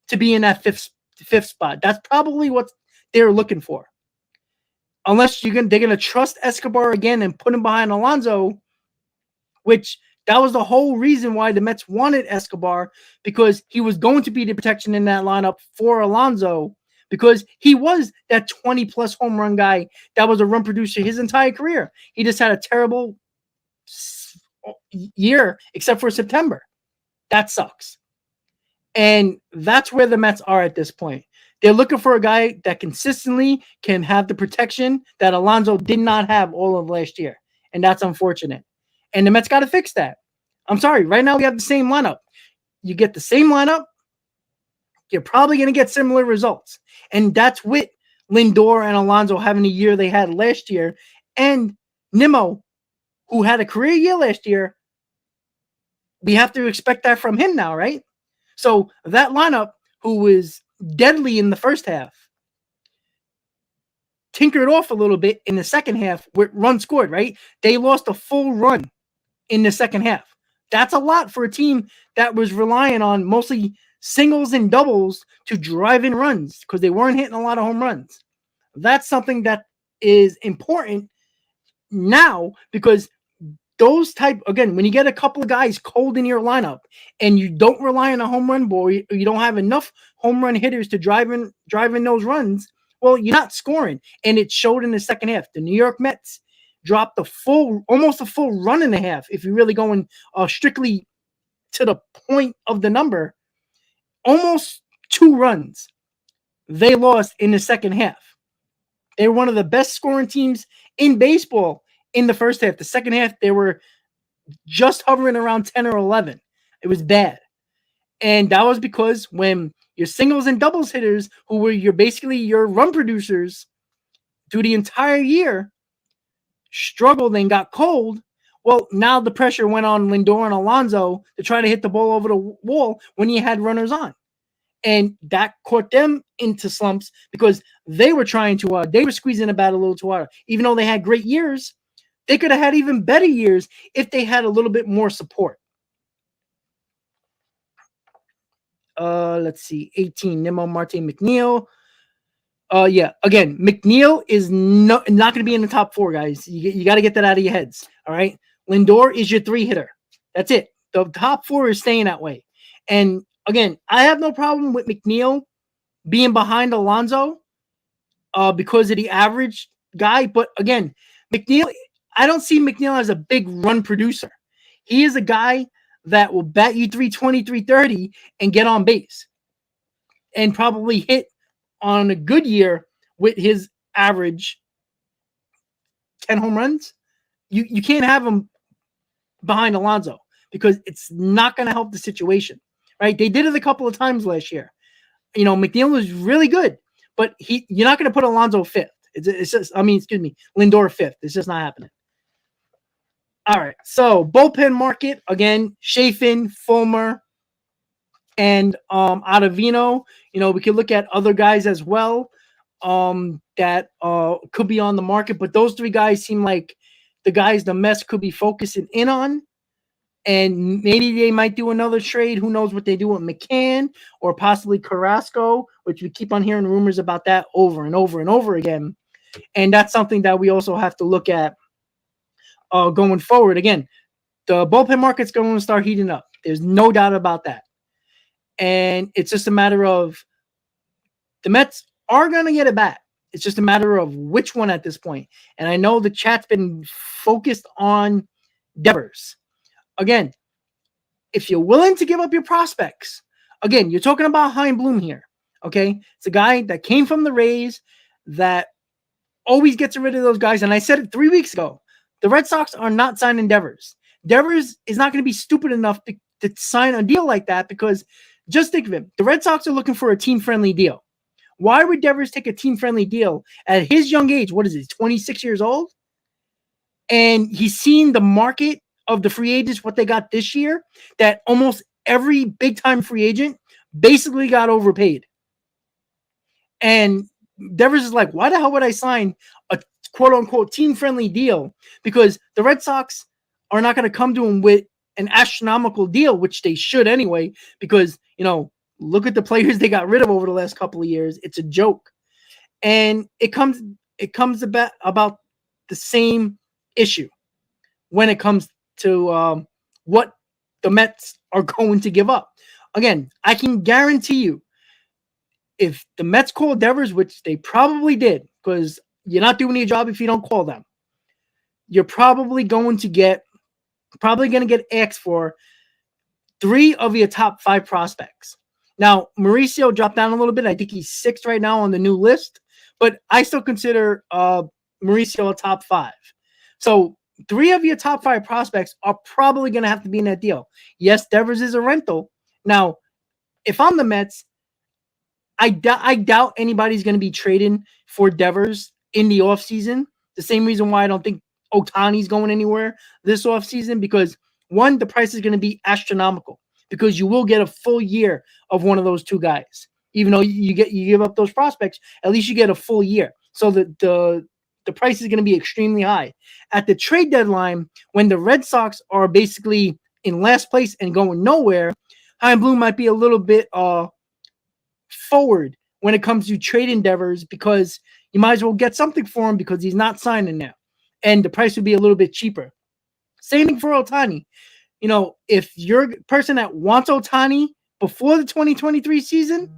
to be in that fifth spot. That's probably what they're looking for. Unless they're going to trust Escobar again and put him behind Alonso, which that was the whole reason why the Mets wanted Escobar, because he was going to be the protection in that lineup for Alonso, because he was that 20-plus home run guy that was a run producer his entire career. He just had a terrible year except for September. That sucks. And that's where the Mets are at this point. They're looking for a guy that consistently can have the protection that Alonso did not have all of last year. And that's unfortunate. And the Mets got to fix that. I'm sorry. Right now we have the same lineup. You get the same lineup, you're probably going to get similar results. And that's with Lindor and Alonso having the year they had last year. And Nimmo, who had a career year last year, we have to expect that from him now, right? So that lineup, who was deadly in the first half, tinkered off a little bit in the second half with runs scored, right? They lost a full run in the second half. That's a lot for a team that was relying on mostly singles and doubles to drive in runs because they weren't hitting a lot of home runs. That's something that is important now, because those again, when you get a couple of guys cold in your lineup and you don't rely on a home run ball, you don't have enough home run hitters to drive in those runs, well, you're not scoring. And it showed in the second half. The New York Mets dropped almost a full run and a half, if you're really going strictly to the point of the number. Almost 2 runs they lost in the second half. They were one of the best scoring teams in baseball in the first half. The second half, they were just hovering around 10 or 11. It was bad. And that was because when your singles and doubles hitters, who were basically your run producers through the entire year, struggled and got cold, well, now the pressure went on Lindor and Alonso to try to hit the ball over the wall when you had runners on. And that caught them into slumps because they were they were squeezing the bat a little too hard. Even though they had great years, they could have had even better years if they had a little bit more support. Let's see. 18, Nimmo, Marte, McNeil. Yeah. Again, McNeil is not going to be in the top 4, guys. You got to get that out of your heads. All right. Lindor is your 3 hitter. That's it. The top 4 is staying that way. And again, I have no problem with McNeil being behind Alonso because of the average guy. But again, McNeil, I don't see McNeil as a big run producer. He is a guy that will bat you 320, 330 and get on base and probably hit on a good year with his average 10 home runs. You can't have him behind Alonso because it's not going to help the situation, right? They did it a couple of times last year. McNeil was really good, but you're not going to put Alonso 5th. It's just, Lindor 5th. It's just not happening. All right, so bullpen market, again, Chafin, Fulmer, and Ottavino. We could look at other guys as well that could be on the market, but those 3 guys seem like the guys the Mets could be focusing in on. And maybe they might do another trade. Who knows what they do with McCann or possibly Carrasco, which we keep on hearing rumors about that over and over and over again. And that's something that we also have to look at going forward. Again, the bullpen market's going to start heating up. There's no doubt about that. And it's just a matter of the Mets are going to get a bat. It's just a matter of which one at this point. And I know the chat's been focused on Devers. Again, if you're willing to give up your prospects, again, you're talking about Chaim Bloom here, okay? It's a guy that came from the Rays that always gets rid of those guys. And I said it 3 weeks ago. The Red Sox are not signing Devers. Devers is not going to be stupid enough to sign a deal like that because just think of it. The Red Sox are looking for a team-friendly deal. Why would Devers take a team-friendly deal at his young age? What is he, 26 years old? And he's seen the market of the free agents, what they got this year, that almost every big-time free agent basically got overpaid. And Devers is like, why the hell would I sign a quote-unquote team-friendly deal? Because the Red Sox are not going to come to him with an astronomical deal, which they should anyway, because, look at the players they got rid of over the last couple of years. It's a joke. And it comes about the same issue when it comes to what the Mets are going to give up. Again, I can guarantee you, if the Mets call Devers, which they probably did, because you're not doing your job if you don't call them, you're probably going to get asked for 3 of your top 5 prospects. Now, Mauricio dropped down a little bit. I think he's 6th right now on the new list, but I still consider Mauricio a top 5. So 3 of your top 5 prospects are probably going to have to be in that deal. Yes, Devers is a rental. Now, if I'm the Mets, I doubt anybody's going to be trading for Devers in the offseason. The same reason why I don't think Ohtani's going anywhere this offseason, because one, the price is going to be astronomical because you will get a full year of one of those 2 guys. Even though you give up those prospects, at least you get a full year. So the price is going to be extremely high. At the trade deadline, when the Red Sox are basically in last place and going nowhere, Chaim Bloom might be a little bit forward when it comes to trading Devers, because you might as well get something for him because he's not signing now. And the price would be a little bit cheaper. Same thing for Ohtani. If you're a person that wants Ohtani before the 2023 season,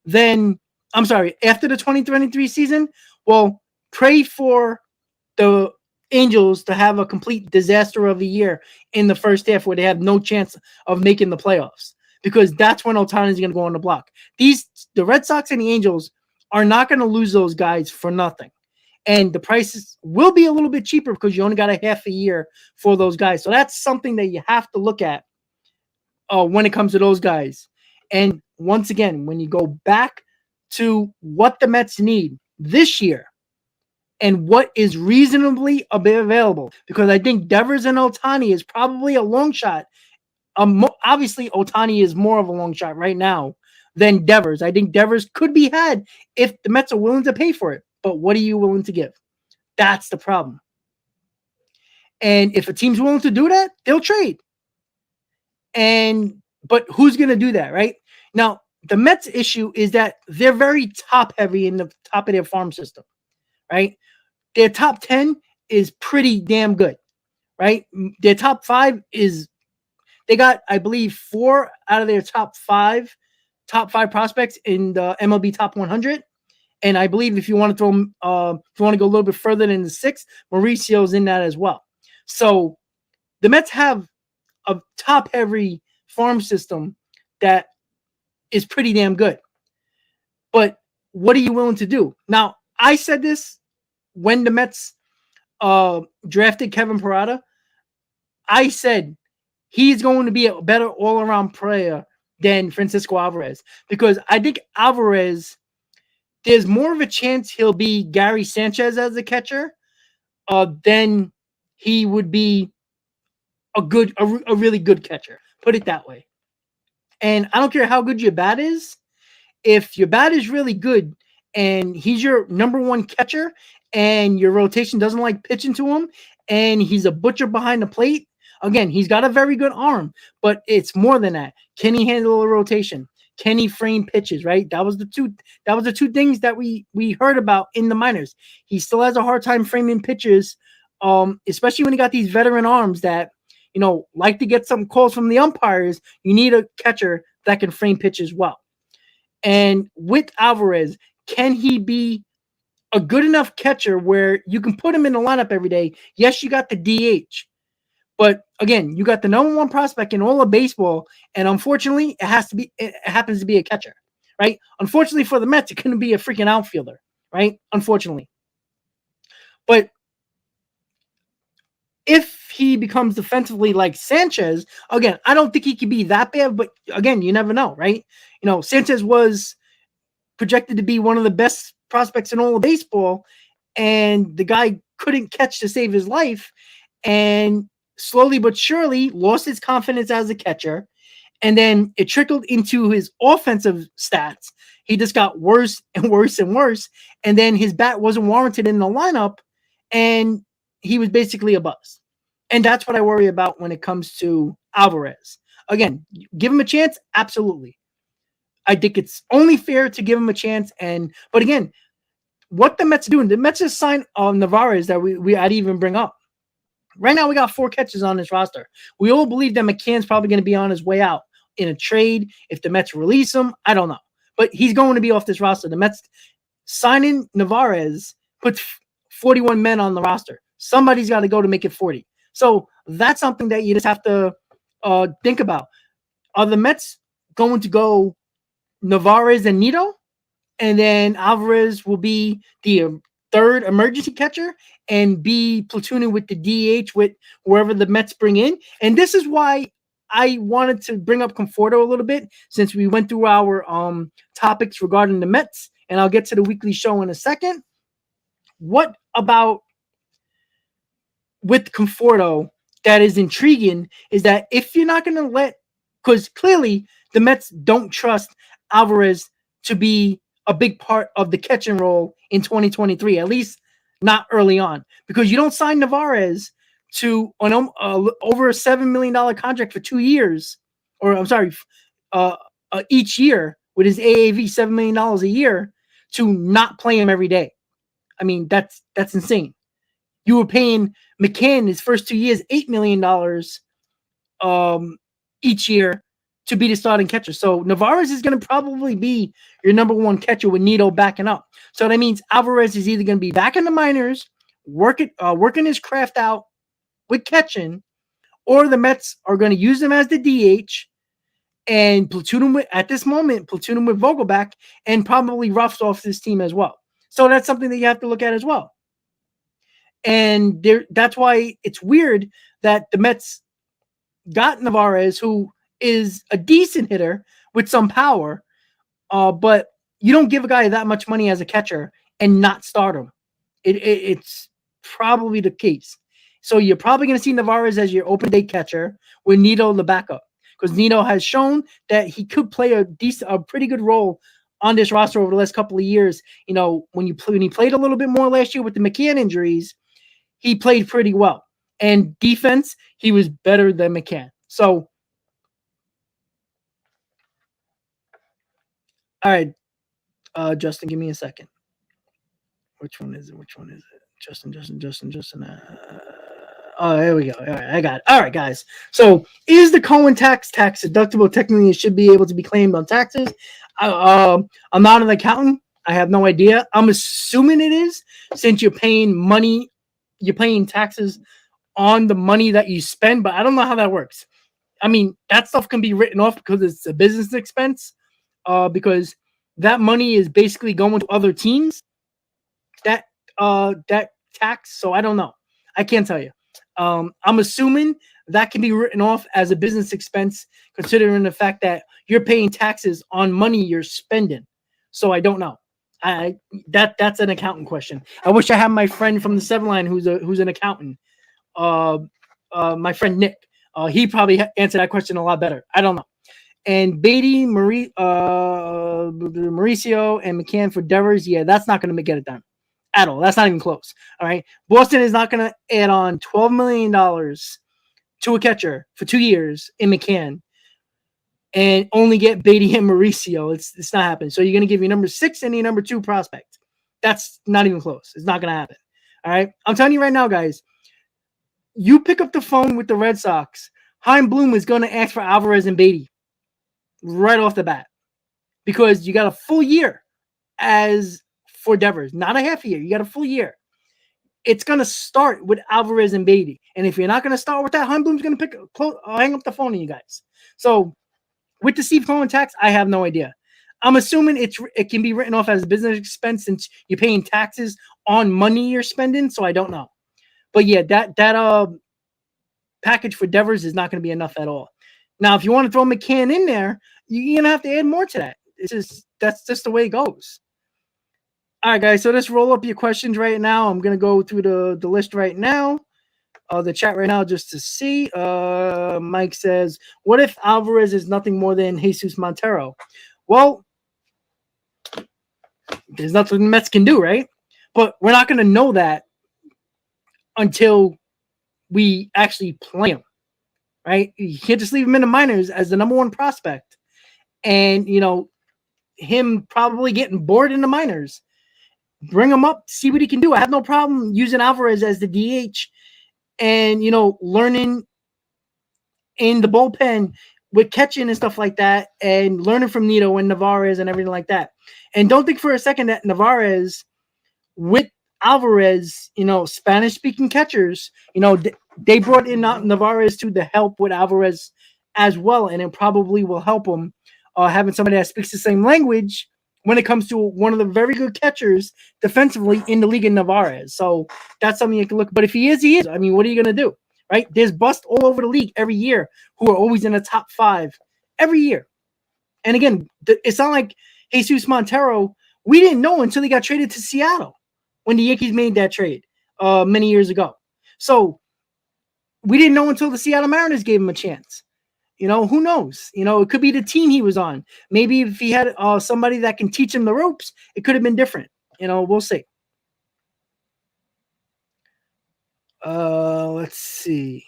then after the 2023 season, well, pray for the Angels to have a complete disaster of a year in the first half where they have no chance of making the playoffs, because that's when Ohtani is going to go on the block. The Red Sox and the Angels are not going to lose those guys for nothing. And the prices will be a little bit cheaper because you only got a half a year for those guys. So that's something that you have to look at when it comes to those guys. And once again, when you go back to what the Mets need this year and what is reasonably available, because I think Devers and Ohtani is probably a long shot. Obviously, Ohtani is more of a long shot right now than Devers. I think Devers could be had if the Mets are willing to pay for it. But what are you willing to give? That's the problem. And if a team's willing to do that, they'll trade. But who's going to do that, right? Now, the Mets issue is that they're very top heavy in the top of their farm system, right? Their top 10 is pretty damn good, right? Their top 5 is they got, I believe, 4 out of their top five prospects in the MLB top 100. And I believe if you want to throw, if you want to go a little bit further than the 6, Mauricio's in that as well. So the Mets have a top heavy farm system that is pretty damn good. But what are you willing to do? Now, I said this when the Mets drafted Kevin Parada. I said he's going to be a better all-around player than Francisco Alvarez, because I think Alvarez, there's more of a chance he'll be Gary Sanchez as a catcher than he would be a really good catcher. Put it that way. And I don't care how good your bat is. If your bat is really good and he's your number one catcher and your rotation doesn't like pitching to him and he's a butcher behind the plate, again, he's got a very good arm, but it's more than that. Can he handle a rotation? Can he frame pitches, right? That was the two things that we heard about in the minors. He still has a hard time framing pitches, especially when he got these veteran arms that, like to get some calls from the umpires. You need a catcher that can frame pitches well. And with Alvarez, can he be a good enough catcher where you can put him in the lineup every day? Yes, you got the DH. But again, you got the number one prospect in all of baseball, and unfortunately, it happens to be a catcher, right? Unfortunately for the Mets, it couldn't be a freaking outfielder, right? Unfortunately. But if he becomes defensively like Sanchez, again, I don't think he could be that bad, but again, you never know, right? Sanchez was projected to be one of the best prospects in all of baseball, and the guy couldn't catch to save his life, and slowly but surely lost his confidence as a catcher, and then it trickled into his offensive stats. He just got worse and worse and worse, and then his bat wasn't warranted in the lineup, and he was basically a bust. And that's what I worry about when it comes to Alvarez. Again, give him a chance? Absolutely. I think it's only fair to give him a chance. But again, what the Mets are doing, the Mets just signed Navarez that I'd even bring up. Right now, we got 4 catches on this roster. We all believe that McCann's probably going to be on his way out in a trade. If the Mets release him, I don't know. But he's going to be off this roster. The Mets signing Navarez puts 41 men on the roster. Somebody's got to go to make it 40. So that's something that you just have to think about. Are the Mets going to go Navarez and Nido? And then Alvarez will be the third emergency catcher and be platooning with the DH with wherever the Mets bring in. And this is why I wanted to bring up Conforto a little bit, since we went through our topics regarding the Mets, and I'll get to the weekly show in a second. What about with Conforto that is intriguing is that if you're not going to because clearly the Mets don't trust Alvarez to be a big part of the catch and roll in 2023, at least not early on, because you don't sign Navarez to over a $7 million contract for 2 years, or I'm sorry, each year with his AAV $7 million a year, to not play him every day. I mean, that's insane. You were paying McCann his first 2 years $8 million each year to be the starting catcher. So Navarez is going to probably be your number one catcher with Nido backing up. So that means Alvarez is either going to be back in the minors, working his craft out with catching, or the Mets are going to use him as the DH and platoon him with Vogelback, and probably roughs off this team as well. So that's something that you have to look at as well. And that's why it's weird that the Mets got Navarez, who is a decent hitter with some power, but you don't give a guy that much money as a catcher and not start him. It's probably the case. So you're probably going to see Navarez as your open day catcher with Nido the backup, because Nido has shown that he could play a pretty good role on this roster over the last couple of years. When he played a little bit more last year with the McCann injuries, he played pretty well. And defense, he was better than McCann. So All right, Justin, give me a second. Which one is it? Justin. Oh, there we go. All right, I got it. All right, guys. So, is the Cohen tax deductible? Technically, it should be able to be claimed on taxes. I'm not an accountant. I have no idea. I'm assuming it is, since you're paying money, you're paying taxes on the money that you spend, but I don't know how that works. I mean, that stuff can be written off because it's a business expense, because that money is basically going to other teams. That tax. So I don't know. I can't tell you. I'm assuming that can be written off as a business expense, considering the fact that you're paying taxes on money you're spending. So I don't know. That's an accountant question. I wish I had my friend from the 7 line who's an accountant. My friend Nick. He probably answered that question a lot better. I don't know. And Beatty, Mauricio, and McCann for Devers. Yeah, that's not going to get it done at all. That's not even close. All right. Boston is not going to add on $12 million to a catcher for 2 years in McCann and only get Beatty and Mauricio. It's not happening. So you're going to give your number 6 and your number 2 prospect. That's not even close. It's not going to happen. All right. I'm telling you right now, guys, you pick up the phone with the Red Sox, Chaim Bloom is going to ask for Alvarez and Beatty right off the bat, because you got a full year as for Devers, not a half a year. You got a full year. It's going to start with Alvarez and Beatty. And if you're not going to start with that, Chaim Bloom's going to hang up the phone on you guys. So with the Steve Cohen tax, I have no idea. I'm assuming it can be written off as a business expense since you're paying taxes on money you're spending. So I don't know. But yeah, that package for Devers is not going to be enough at all. Now, if you want to throw McCann in there, you're going to have to add more to that. That's just the way it goes. All right, guys. So let's roll up your questions right now. I'm going to go through the list right now, the chat right now, just to see. Mike says, what if Alvarez is nothing more than Jesus Montero? Well, there's nothing the Mets can do, right? But we're not going to know that until we actually play him, right? You can't just leave him in the minors as the number 1 prospect. And, him probably getting bored in the minors. Bring him up, see what he can do. I have no problem using Alvarez as the DH and, learning in the bullpen with catching and stuff like that and learning from Nito and Navarez and everything like that. And don't think for a second that Navarez with Alvarez, Spanish-speaking catchers, they brought in Navarez to help with Alvarez as well, and it probably will help him having somebody that speaks the same language when it comes to one of the very good catchers defensively in the league in Navarez. So that's something you can look. But if he is. I mean, what are you going to do, right? There's busts all over the league every year who are always in the top 5 every year. And again, it's not like Jesus Montero. We didn't know until he got traded to Seattle when the Yankees made that trade many years ago. So we didn't know until the Seattle Mariners gave him a chance. Who knows? It could be the team he was on. Maybe if he had somebody that can teach him the ropes, it could have been different. We'll see. Let's see.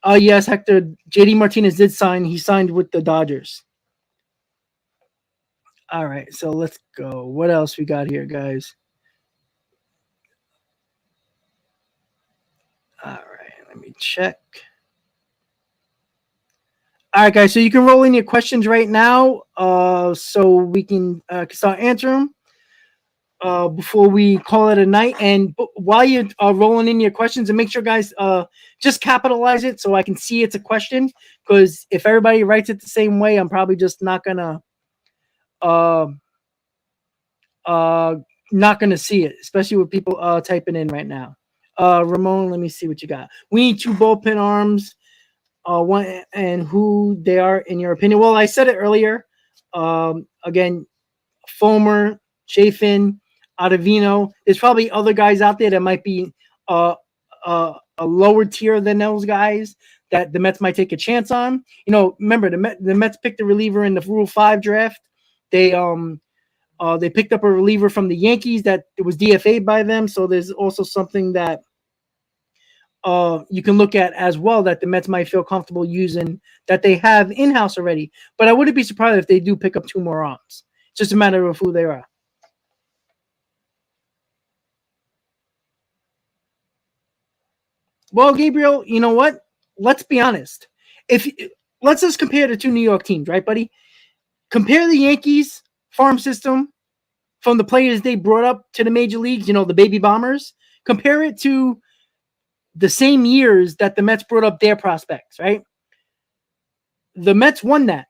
Oh, yes, Hector. JD Martinez did sign. He signed with the Dodgers. All right, so let's go. What else we got here, guys? All right, let me check. All right, guys, so you can roll in your questions right now so we can start answering them before we call it a night. And while you're rolling in your questions, and make sure, guys, just capitalize it so I can see it's a question, because if everybody writes it the same way, I'm probably just not going to see it, especially with people typing in right now. Ramon, let me see what you got. We need 2 bullpen arms. One and who they are in your opinion. Well, I said it earlier. Again, Fulmer, Chafin, Ottavino. There's probably other guys out there that might be a lower tier than those guys that the Mets might take a chance on. Remember the Mets picked a reliever in the Rule 5 draft. They picked up a reliever from the Yankees that it was DFA'd by them. So there's also something that you can look at as well that the Mets might feel comfortable using that they have in-house already. But I wouldn't be surprised if they do pick up 2 more arms. just a matter of who they are. Well, Gabriel, you know what? Let's be honest. Let's just compare the two New York teams, right, buddy? Compare the Yankees farm system from the players they brought up to the major leagues, the baby bombers. Compare it to the same years that the Mets brought up their prospects, right? The Mets won that,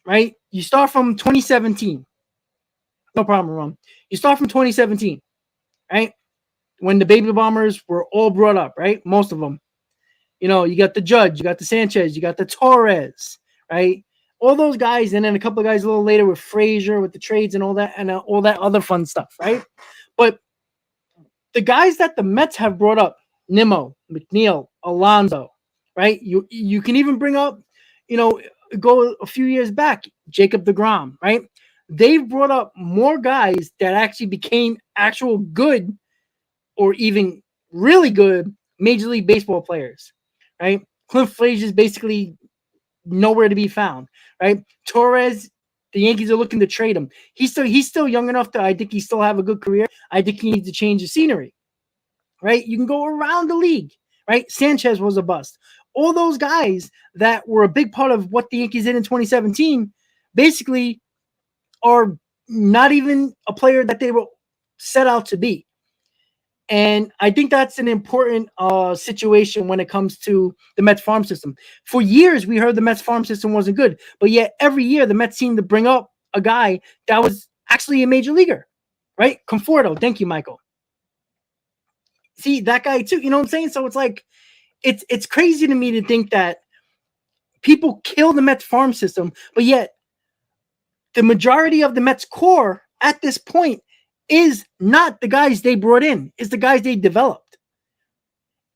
right? You start from 2017. No problem, Ron. You start from 2017, right? When the baby bombers were all brought up, right? Most of them. You got the Judge, you got the Sanchez, you got the Torres, right? All those guys, and then a couple of guys a little later with Frazier, with the trades and all that other fun stuff, right? But the guys that the Mets have brought up, Nimmo, McNeil, Alonso, right? You can even bring up, go a few years back, Jacob deGrom, right? They've brought up more guys that actually became actual good or even really good Major League Baseball players, right? Clint Frazier's basically nowhere to be found, right? Torres, the Yankees are looking to trade him. He's still young enough to, I think he still have a good career. I think he needs to change the scenery, right? You can go around the league, right? Sanchez was a bust. All those guys that were a big part of what the Yankees did in 2017 basically are not even a player that they were set out to be. And I think that's an important situation when it comes to the Mets farm system. For years, we heard the Mets farm system wasn't good, but yet every year the Mets seemed to bring up a guy that was actually a major leaguer, right? Conforto. Thank you, Michael. See, that guy too, you know what I'm saying? So it's like, it's crazy to me to think that people kill the Mets farm system, but yet the majority of the Mets core at this point is not the guys they brought in, it's the guys they developed.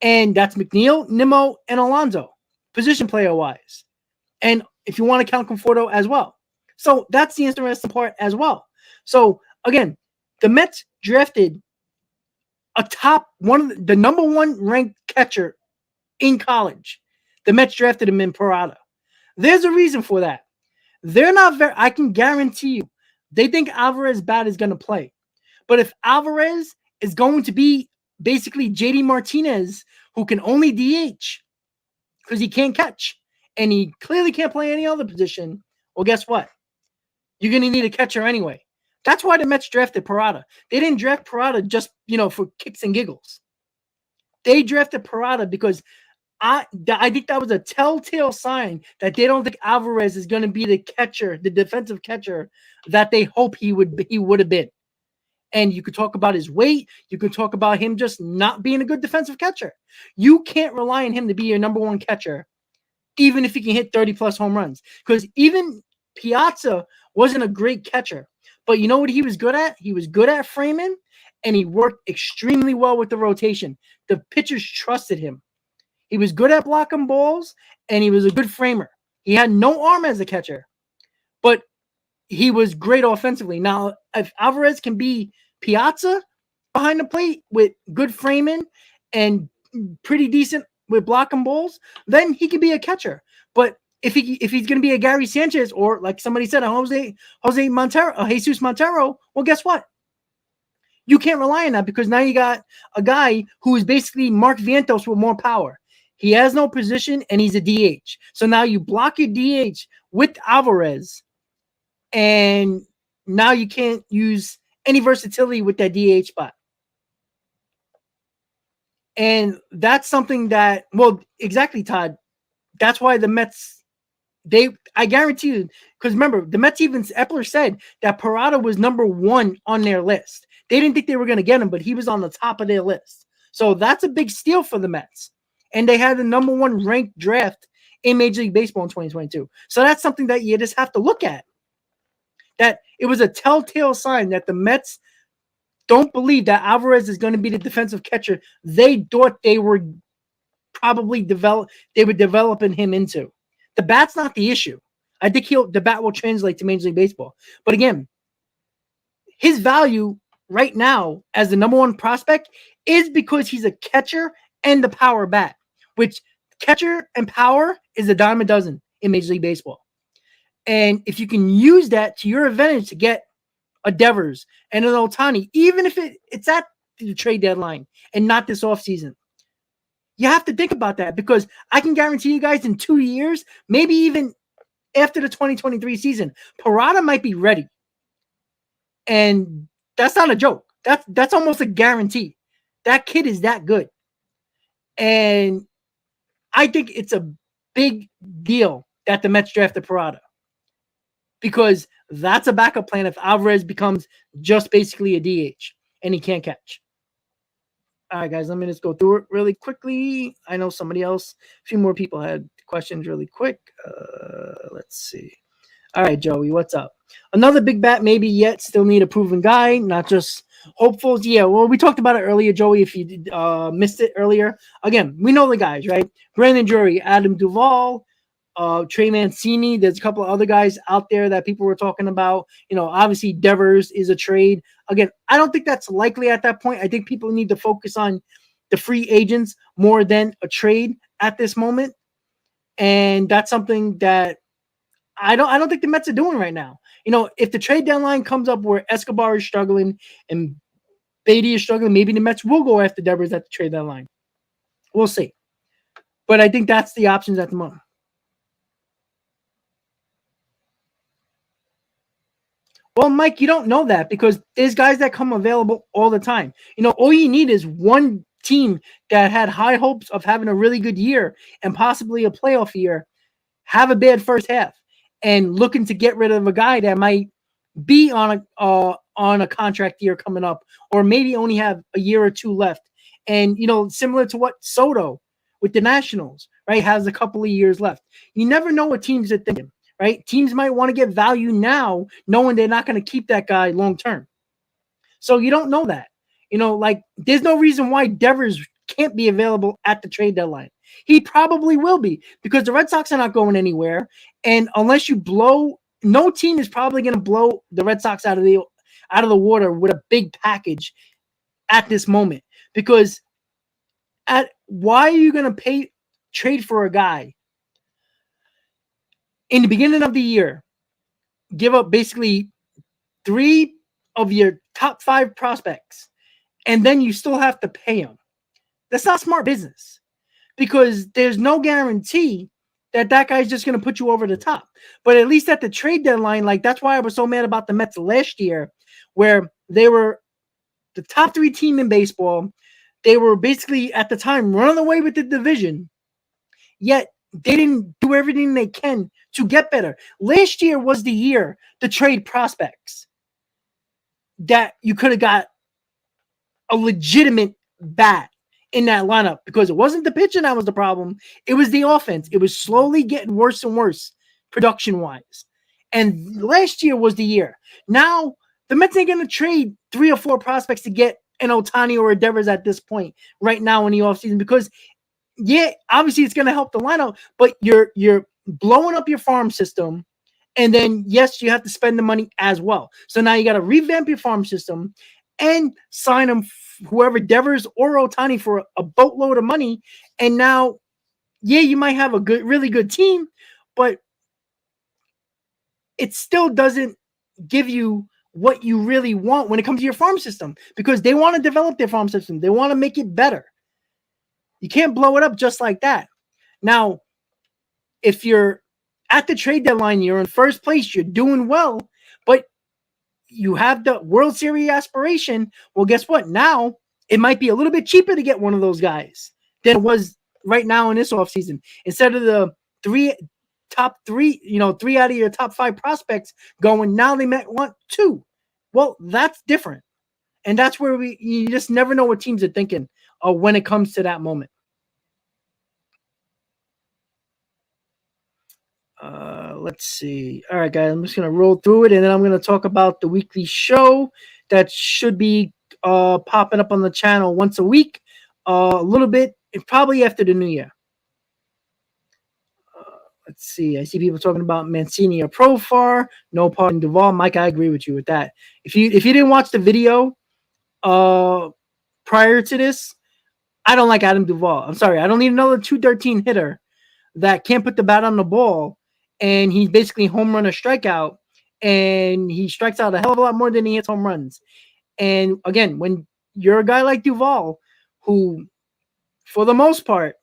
And that's McNeil, Nimmo, and Alonso, position player wise. And if you want to count Conforto as well. So that's the interesting part as well. So again, the Mets drafted the number one ranked catcher in college. The Mets drafted him in Parada. There's a reason for that. They're not I can guarantee you, they think Alvarez bat is going to play. But if Alvarez is going to be basically JD Martinez, who can only DH because he can't catch, and he clearly can't play any other position, well, guess what? You're going to need a catcher anyway. That's why the Mets drafted Parada. They didn't draft Parada just, for kicks and giggles. They drafted Parada because I think that was a telltale sign that they don't think Alvarez is going to be the catcher, the defensive catcher that they hope he would have been. And you could talk about his weight. You could talk about him just not being a good defensive catcher. You can't rely on him to be your number one catcher, even if he can hit 30-plus home runs. Because even Piazza wasn't a great catcher. But you know what he was good at? He was good at framing, and he worked extremely well with the rotation. The pitchers trusted him. He was good at blocking balls, and he was a good framer. He had no arm as a catcher, but he was great offensively. Now, if Alvarez can be Piazza behind the plate with good framing and pretty decent with blocking balls, then he could be a catcher. But if he's going to be a Gary Sanchez or, like somebody said, a Jesus Montero, well, guess what? You can't rely on that because now you got a guy who is basically Mark Vientos with more power. He has no position, and he's a DH. So now you block your DH with Alvarez, and now you can't use any versatility with that DH spot. And that's something that, well, exactly, Todd. That's why the Mets, I guarantee you, because remember, the Mets even, Epler said that Parada was number one on their list. They didn't think they were going to get him, but he was on the top of their list. So that's a big steal for the Mets. And they had the number one ranked draft in Major League Baseball in 2022. So that's something that you just have to look at. That it was a telltale sign that the Mets don't believe that Alvarez is going to be the defensive catcher they thought they were probably developing him into. The bat's not the issue. I think the bat will translate to Major League Baseball. But again, his value right now as the number one prospect is because he's a catcher and the power bat, which catcher and power is a dime a dozen in Major League Baseball. And if you can use that to your advantage to get a Devers and an Ohtani, even if it's at the trade deadline and not this offseason, you have to think about that, because I can guarantee you guys in 2 years, maybe even after the 2023 season, Parada might be ready. And that's not a joke. That's almost a guarantee. That kid is that good. And I think it's a big deal that the Mets drafted Parada, because that's a backup plan if Alvarez becomes just basically a DH and he can't catch. All right, guys, let me just go through it really quickly. I know somebody else, a few more people had questions really quick. Let's see. All right, Joey, what's up? Another big bat, maybe yet still need a proven guy, not just hopefuls. Yeah, well, we talked about it earlier, Joey, if you missed it earlier. Again, we know the guys, right? Brandon Drury, Adam Duvall, Trey Mancini. There's a couple of other guys out there that people were talking about. Obviously Devers is a trade. Again, I don't think that's likely at that point. I think people need to focus on the free agents more than a trade at this moment. And that's something that I don't think the Mets are doing right now. If the trade deadline comes up where Escobar is struggling and Beatty is struggling, maybe the Mets will go after Devers at the trade deadline. We'll see. But I think that's the options at the moment. Well, Mike, you don't know that because there's guys that come available all the time. All you need is one team that had high hopes of having a really good year and possibly a playoff year, have a bad first half, and looking to get rid of a guy that might be on a contract year coming up, or maybe only have a year or two left. And similar to what Soto with the Nationals, right, has a couple of years left. You never know what teams are thinking. Right? Teams might want to get value now, knowing they're not going to keep that guy long term. So you don't know that. There's no reason why Devers can't be available at the trade deadline. He probably will be, because the Red Sox are not going anywhere. And unless you no team is probably going to blow the Red Sox out of the water with a big package at this moment. Because why are you going to trade for a guy in the beginning of the year, give up basically 3 of your top 5 prospects, and then you still have to pay them? That's not smart business, because there's no guarantee that guy's just going to put you over the top. But at least at the trade deadline, that's why I was so mad about the Mets last year, where they were the top 3 team in baseball. They were basically, at the time, running away with the division, yet they didn't do everything they can to get better. Last year was the year to trade prospects that you could have got a legitimate bat in that lineup, because it wasn't the pitching that was the problem. It was the offense. It was slowly getting worse and worse production-wise. And last year was the year. Now, the Mets ain't going to trade 3 or 4 prospects to get an Ohtani or a Devers at this point right now in the offseason, because yeah, obviously it's going to help the lineup, but you're blowing up your farm system, and then yes, you have to spend the money as well. So now you got to revamp your farm system and sign them, whoever, Devers or Ohtani, for a boatload of money. And now, yeah, you might have a really good team, but it still doesn't give you what you really want when it comes to your farm system, because they want to develop their farm system. They want to make it better. You can't blow it up just like that. Now, if you're at the trade deadline, you're in first place, you're doing well, but you have the World Series aspiration. Well, guess what? Now it might be a little bit cheaper to get one of those guys than it was right now in this offseason. Instead of the top 3, 3 out of your top 5 prospects going, now they might want 2. Well, that's different. And that's where you just never know what teams are thinking when it comes to that moment. Let's see. All right, guys, I'm just going to roll through it, and then I'm going to talk about the weekly show that should be popping up on the channel once a week, a little bit, probably after the new year. Let's see. I see people talking about Mancini or Profar. No part in Duvall. Mike, I agree with you with that. If you didn't watch the video prior to this, I don't like Adam Duvall. I'm sorry. I don't need another 213 hitter that can't put the bat on the ball and he's basically home run or strikeout, and he strikes out a hell of a lot more than he hits home runs. And again, when you're a guy like Duvall, who for the most part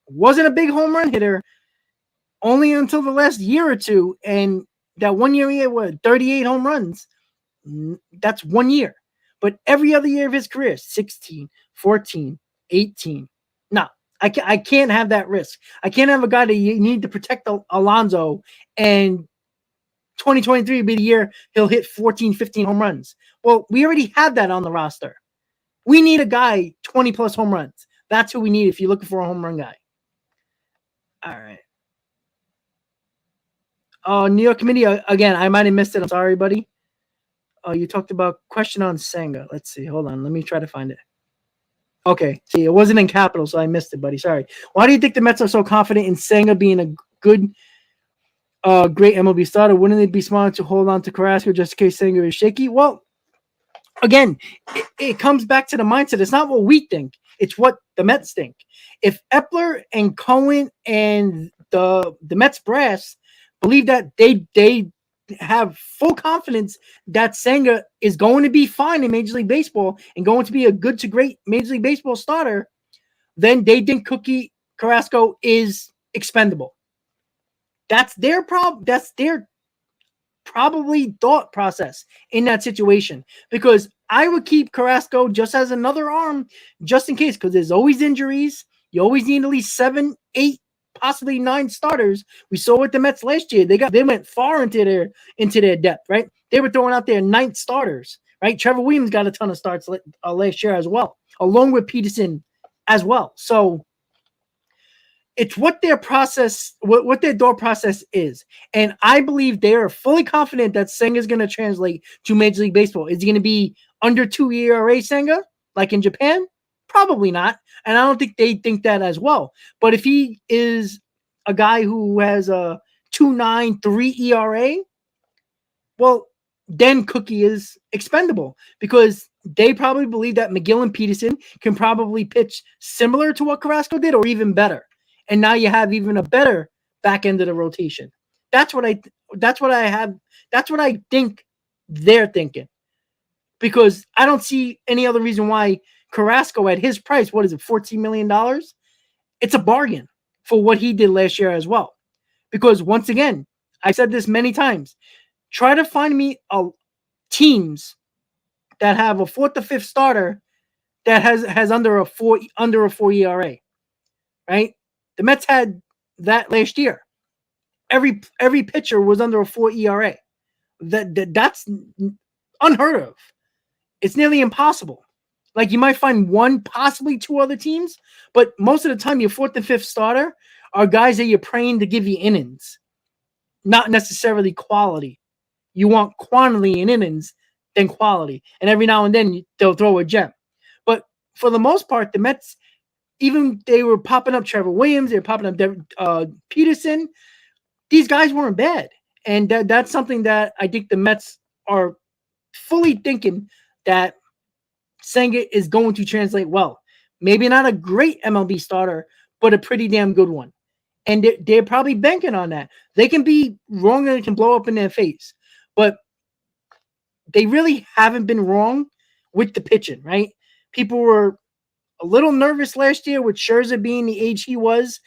wasn't a big home run hitter only until the last year or two, and that 1 year he had 38 home runs. That's 1 year. But every other year of his career, 16, 14, 18. No, I can't have that risk. I can't have a guy that you need to protect Alonso, and 2023 will be the year he'll hit 14, 15 home runs. Well, we already have that on the roster. We need a guy 20 plus home runs. That's who we need if you're looking for a home run guy. All right. New York Committee, again, I might have missed it. I'm sorry, buddy. You talked about question on Sanga. Let's see. Hold on. Let me try to find it. Okay. See, it wasn't in capital, so I missed it, buddy. Sorry. Why do you think the Mets are so confident in Sanga being a good, great MLB starter? Wouldn't it be smart to hold on to Carrasco just in case Sanga is shaky? Well, again, it comes back to the mindset. It's not what we think. It's what the Mets think. If Epler and Cohen and the Mets brass believe that they have full confidence that Sanga is going to be fine in Major League Baseball and going to be a good to great Major League Baseball starter, then they think Cookie Carrasco is expendable. That's their problem. That's their probably thought process in that situation, because I would keep Carrasco just as another arm just in case, because there's always injuries. You always need at least 7, 8, possibly 9 starters. We saw with the Mets last year. They went far into their depth, right? They were throwing out their 9th starters, right? Trevor Williams got a ton of starts last year as well, along with Peterson as well. So it's what their process, what their thought process is. And I believe they are fully confident that Senga is going to translate to Major League Baseball. Is he going to be under 2 ERA Senga, like in Japan? Probably not. And I don't think they think that as well. But if he is a guy who has a 2.93 ERA, well, then Cookie is expendable, because they probably believe that McGill and Peterson can probably pitch similar to what Carrasco did or even better. And now you have even a better back end of the rotation. That's what I think they're thinking. Because I don't see any other reason why Carrasco at his price, what is it, $14 million? It's a bargain for what he did last year as well. Because once again, I said this many times, try to find me teams that have a 4th or 5th starter that has under a 4 ERA, right? The Mets had that last year. Every pitcher was under a 4 ERA. That's unheard of. It's nearly impossible. Like, you might find 1, possibly 2 other teams, but most of the time your 4th and 5th starter are guys that you're praying to give you innings, not necessarily quality. You want quantity in innings than quality. And every now and then they'll throw a gem. But for the most part, the Mets, even they were popping up Trevor Williams, they were popping up Peterson. These guys weren't bad. And that's something that I think the Mets are fully thinking that Senga is going to translate well. Maybe not a great MLB starter, but a pretty damn good one. And they're probably banking on that. They can be wrong and it can blow up in their face. But they really haven't been wrong with the pitching, right? People were a little nervous last year with Scherzer being the age he was.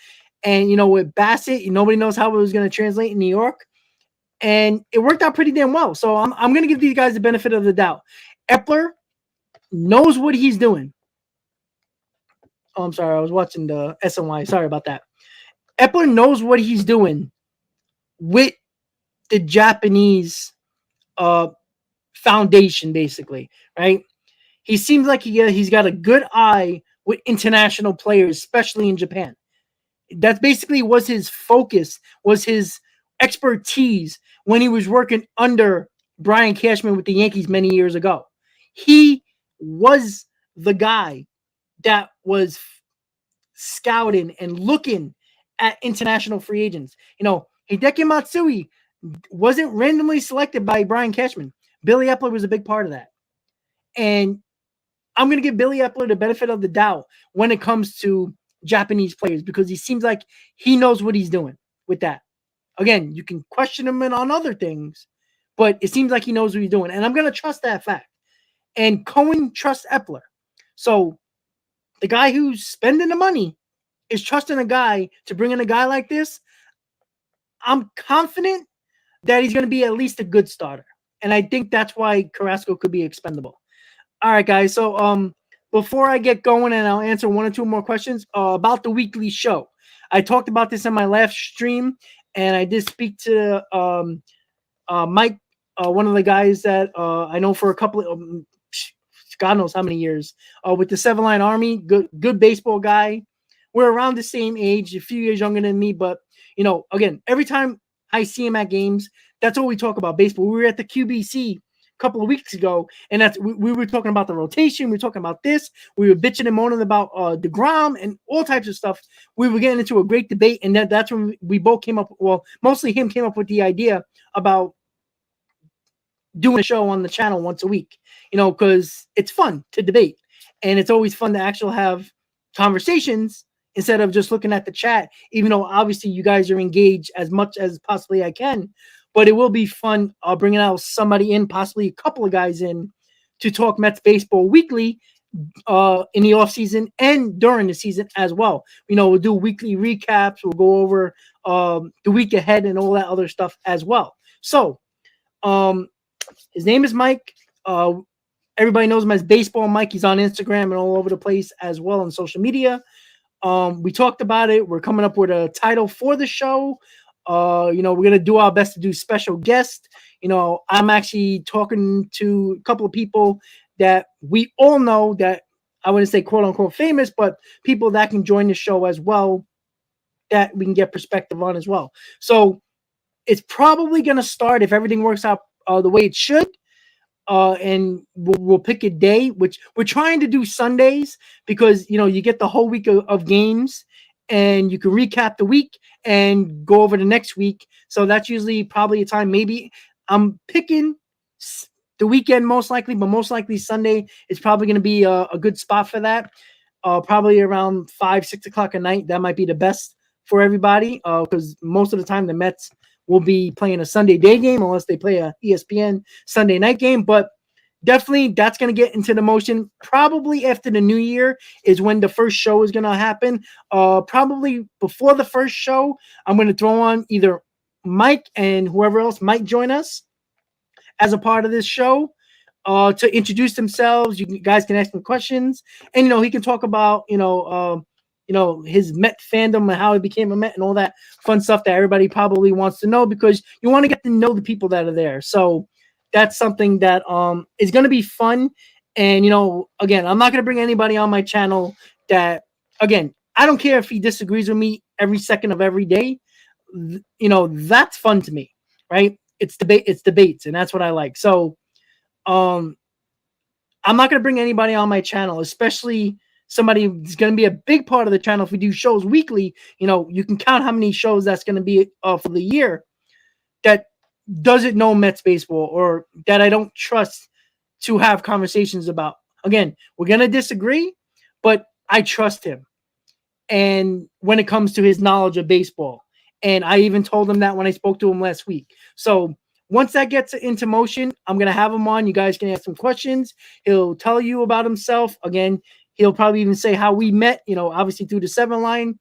And, with Bassett, nobody knows how it was going to translate in New York. And it worked out pretty damn well. So I'm going to give these guys the benefit of the doubt. Epler knows what he's doing. Oh, I'm sorry. I was watching the SNY. Sorry about that. Epler knows what he's doing with the Japanese foundation, basically, right? He seems like he's got a good eye with international players, especially in Japan. That basically was his focus, was his expertise when he was working under Brian Cashman with the Yankees many years ago. He was the guy that was scouting and looking at international free agents. Hideki Matsui wasn't randomly selected by Brian Cashman. Billy Epler was a big part of that. And I'm going to give Billy Epler the benefit of the doubt when it comes to Japanese players, because he seems like he knows what he's doing with that. again, you can question him on other things, but it seems like he knows what he's doing. And I'm going to trust that fact. And Cohen trusts Epler. So the guy who's spending the money is trusting a guy to bring in a guy like this. I'm confident that he's going to be at least a good starter. And I think that's why Carrasco could be expendable. All right, guys. So before I get going, and I'll answer one or two more questions about the weekly show. I talked about this in my last stream, and I did speak to Mike, one of the guys that I know for a couple of God knows how many years with the Seven Line Army. Good baseball guy. We're around the same age, a few years younger than me, but again, every time I see him at games, that's all we talk about, baseball. We were at the QBC a couple of weeks ago, and we were talking about the rotation. We were talking about this. We were bitching and moaning about DeGrom and all types of stuff. We were getting into a great debate, and that's when we both came up. Well, mostly him came up with the idea about doing a show on the channel once a week, because it's fun to debate, and it's always fun to actually have conversations instead of just looking at the chat, even though obviously you guys are engaged as much as possibly I can. But it will be fun bringing out somebody in, possibly a couple of guys in, to talk Mets baseball weekly in the offseason and during the season as well. We'll do weekly recaps. We'll go over the week ahead and all that other stuff as well. So his name is Mike. Everybody knows him as Baseball Mike. He's on Instagram and all over the place as well on social media. We talked about it. We're coming up with a title for the show. We're going to do our best to do special guests. I'm actually talking to a couple of people that we all know that I wouldn't say quote unquote famous, but people that can join the show as well, that we can get perspective on as well. So it's probably going to start, if everything works out the way it should, and we'll pick a day, which we're trying to do Sundays, because you get the whole week of games, and you can recap the week and go over the next week. So that's usually probably a time. Maybe I'm picking the weekend most likely, but most likely Sunday is probably going to be a good spot for that. Probably around 5-6 o'clock at night. That might be the best for everybody, because most of the time the Mets will be playing a Sunday day game unless they play a ESPN Sunday night game. But definitely that's going to get into the motion. Probably after the new year is when the first show is going to happen. Probably before the first show, I'm going to throw on either Mike and whoever else might join us as a part of this show to introduce themselves. You guys can ask them questions, and he can talk about his Met fandom and how he became a Met and all that fun stuff that everybody probably wants to know, because you want to get to know the people that are there. So that's something that is going to be fun. And again, I'm not going to bring anybody on my channel that, again, I don't care if he disagrees with me every second of every day. That's fun to me, right? It's debates, and that's what I like. So I'm not going to bring anybody on my channel, especially somebody who's going to be a big part of the channel. If we do shows weekly, you can count how many shows that's going to be for the year that doesn't know Mets baseball, or that I don't trust to have conversations about. Again, we're going to disagree, but I trust him. And when it comes to his knowledge of baseball, and I even told him that when I spoke to him last week. So once that gets into motion, I'm going to have him on. You guys can ask him questions. He'll tell you about himself. Again, he'll probably even say how we met, obviously through the 7 line.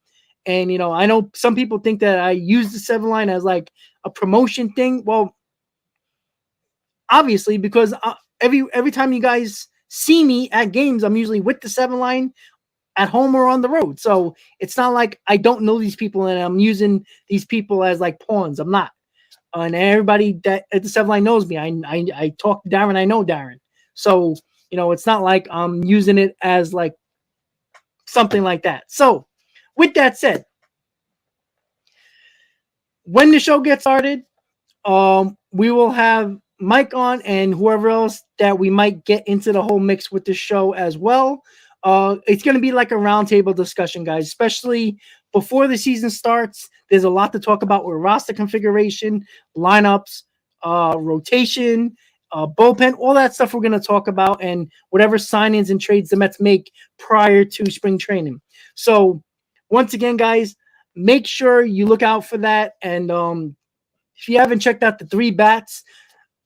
And, I know some people think that I use the 7 line as like a promotion thing. Well, obviously, because every time you guys see me at games, I'm usually with the 7 line at home or on the road. So it's not like I don't know these people and I'm using these people as like pawns. I'm not. And everybody that at the 7 line knows me. I talk to Darren. I know Darren. So, it's not like I'm using it as like something like that. So with that said, when the show gets started, we will have Mike on and whoever else that we might get into the whole mix with the show as well. It's going to be like a roundtable discussion, guys, especially before the season starts. There's a lot to talk about with roster configuration, lineups, rotation, bullpen, all that stuff we're going to talk about, and whatever signings and trades the Mets make prior to spring training. So once again, guys, make sure you look out for that. And if you haven't checked out the 3 bats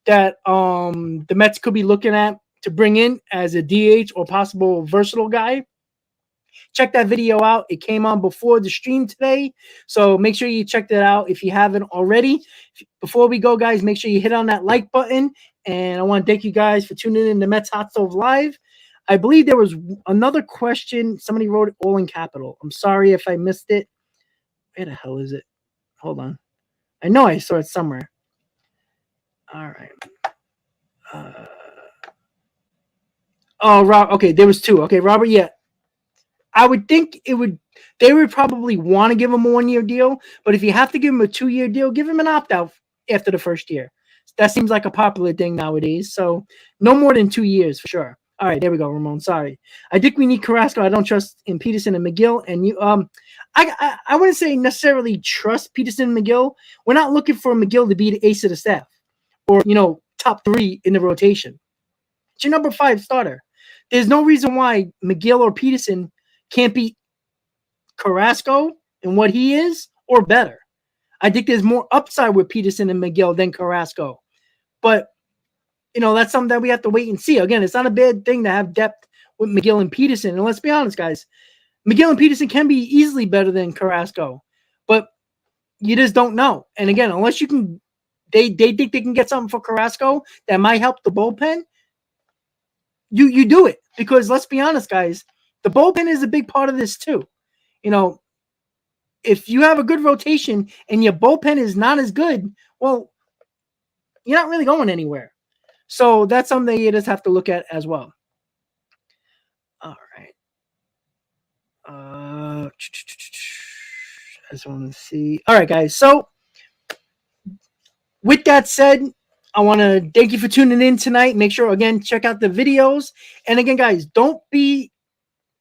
that the Mets could be looking at to bring in as a DH or possible versatile guy, check that video out. It came on before the stream today, so make sure you check that out if you haven't already. Before we go, guys, make sure you hit on that like button, and I want to thank you guys for tuning in to Mets Hot Stove Live. I believe there was another question. Somebody wrote it all in capital. I'm sorry if I missed it. Where the hell is it? Hold on. I know I saw it somewhere. All right. Rob. Okay, there was 2. Okay, Robert. Yeah, I would think they would probably want to give him a 1-year deal, but if you have to give him a 2-year deal, give him an opt-out after the first year. That seems like a popular thing nowadays. So no more than 2 years for sure. All right, there we go, Ramon. Sorry. I think we need Carrasco. I don't trust in Peterson and McGill. And you, I wouldn't say necessarily trust Peterson and McGill. We're not looking for McGill to be the ace of the staff or, top 3 in the rotation. It's your number 5 starter. There's no reason why McGill or Peterson can't beat Carrasco and what he is or better. I think there's more upside with Peterson and McGill than Carrasco. But, that's something that we have to wait and see. Again, it's not a bad thing to have depth with McGill and Peterson. And let's be honest, guys, McGill and Peterson can be easily better than Carrasco. But you just don't know. And again, unless you can, they think they can get something for Carrasco that might help the bullpen, you do it. Because let's be honest, guys, the bullpen is a big part of this too. If you have a good rotation and your bullpen is not as good, well, you're not really going anywhere. So that's something you just have to look at as well. All right. I just want to see. All right, guys. So with that said, I want to thank you for tuning in tonight. Make sure, again, check out the videos. And again, guys, don't be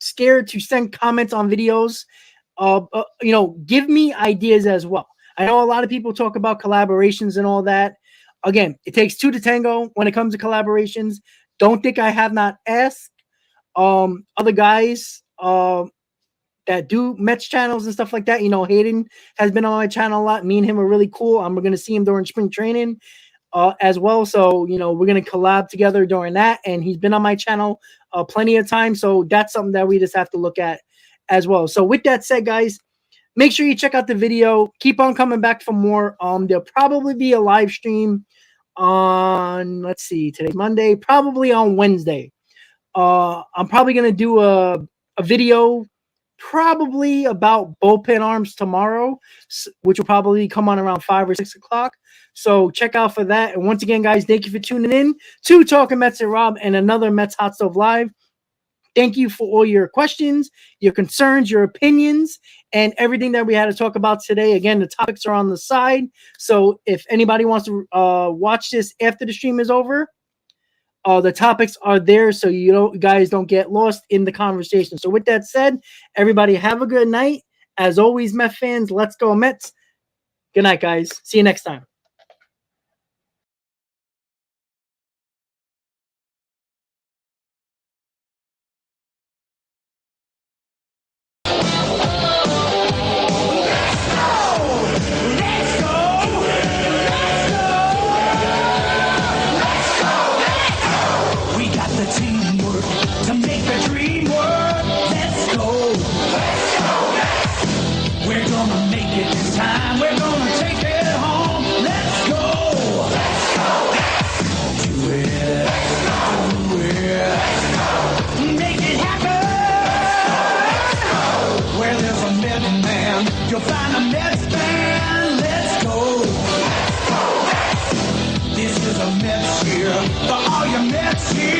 scared to send comments on videos. Give me ideas as well. I know a lot of people talk about collaborations and all that. Again, it takes 2 to tango when it comes to collaborations. Don't think I have not asked other guys that do Mets channels and stuff like that. Hayden has been on my channel a lot. Me and him are really cool. I'm going to see him during spring training as well. So, we're going to collab together during that. And he's been on my channel plenty of times. So that's something that we just have to look at as well. So with that said, guys, make sure you check out the video. Keep on coming back for more. There'll probably be a live stream on, let's see, today's Monday, probably on Wednesday. I'm probably going to do a video probably about bullpen arms tomorrow, which will probably come on around 5 or 6 o'clock. So check out for that. And once again, guys, thank you for tuning in to Talking Mets and Rob and another Mets Hot Stove Live. Thank you for all your questions, your concerns, your opinions, and everything that we had to talk about today. Again, the topics are on the side. So if anybody wants to watch this after the stream is over, the topics are there so you guys don't get lost in the conversation. So with that said, everybody have a good night. As always, Met fans, let's go Mets. Good night, guys. See you next time. You'll find a Mets fan. Let's go. This is a Mets year for all your Mets here.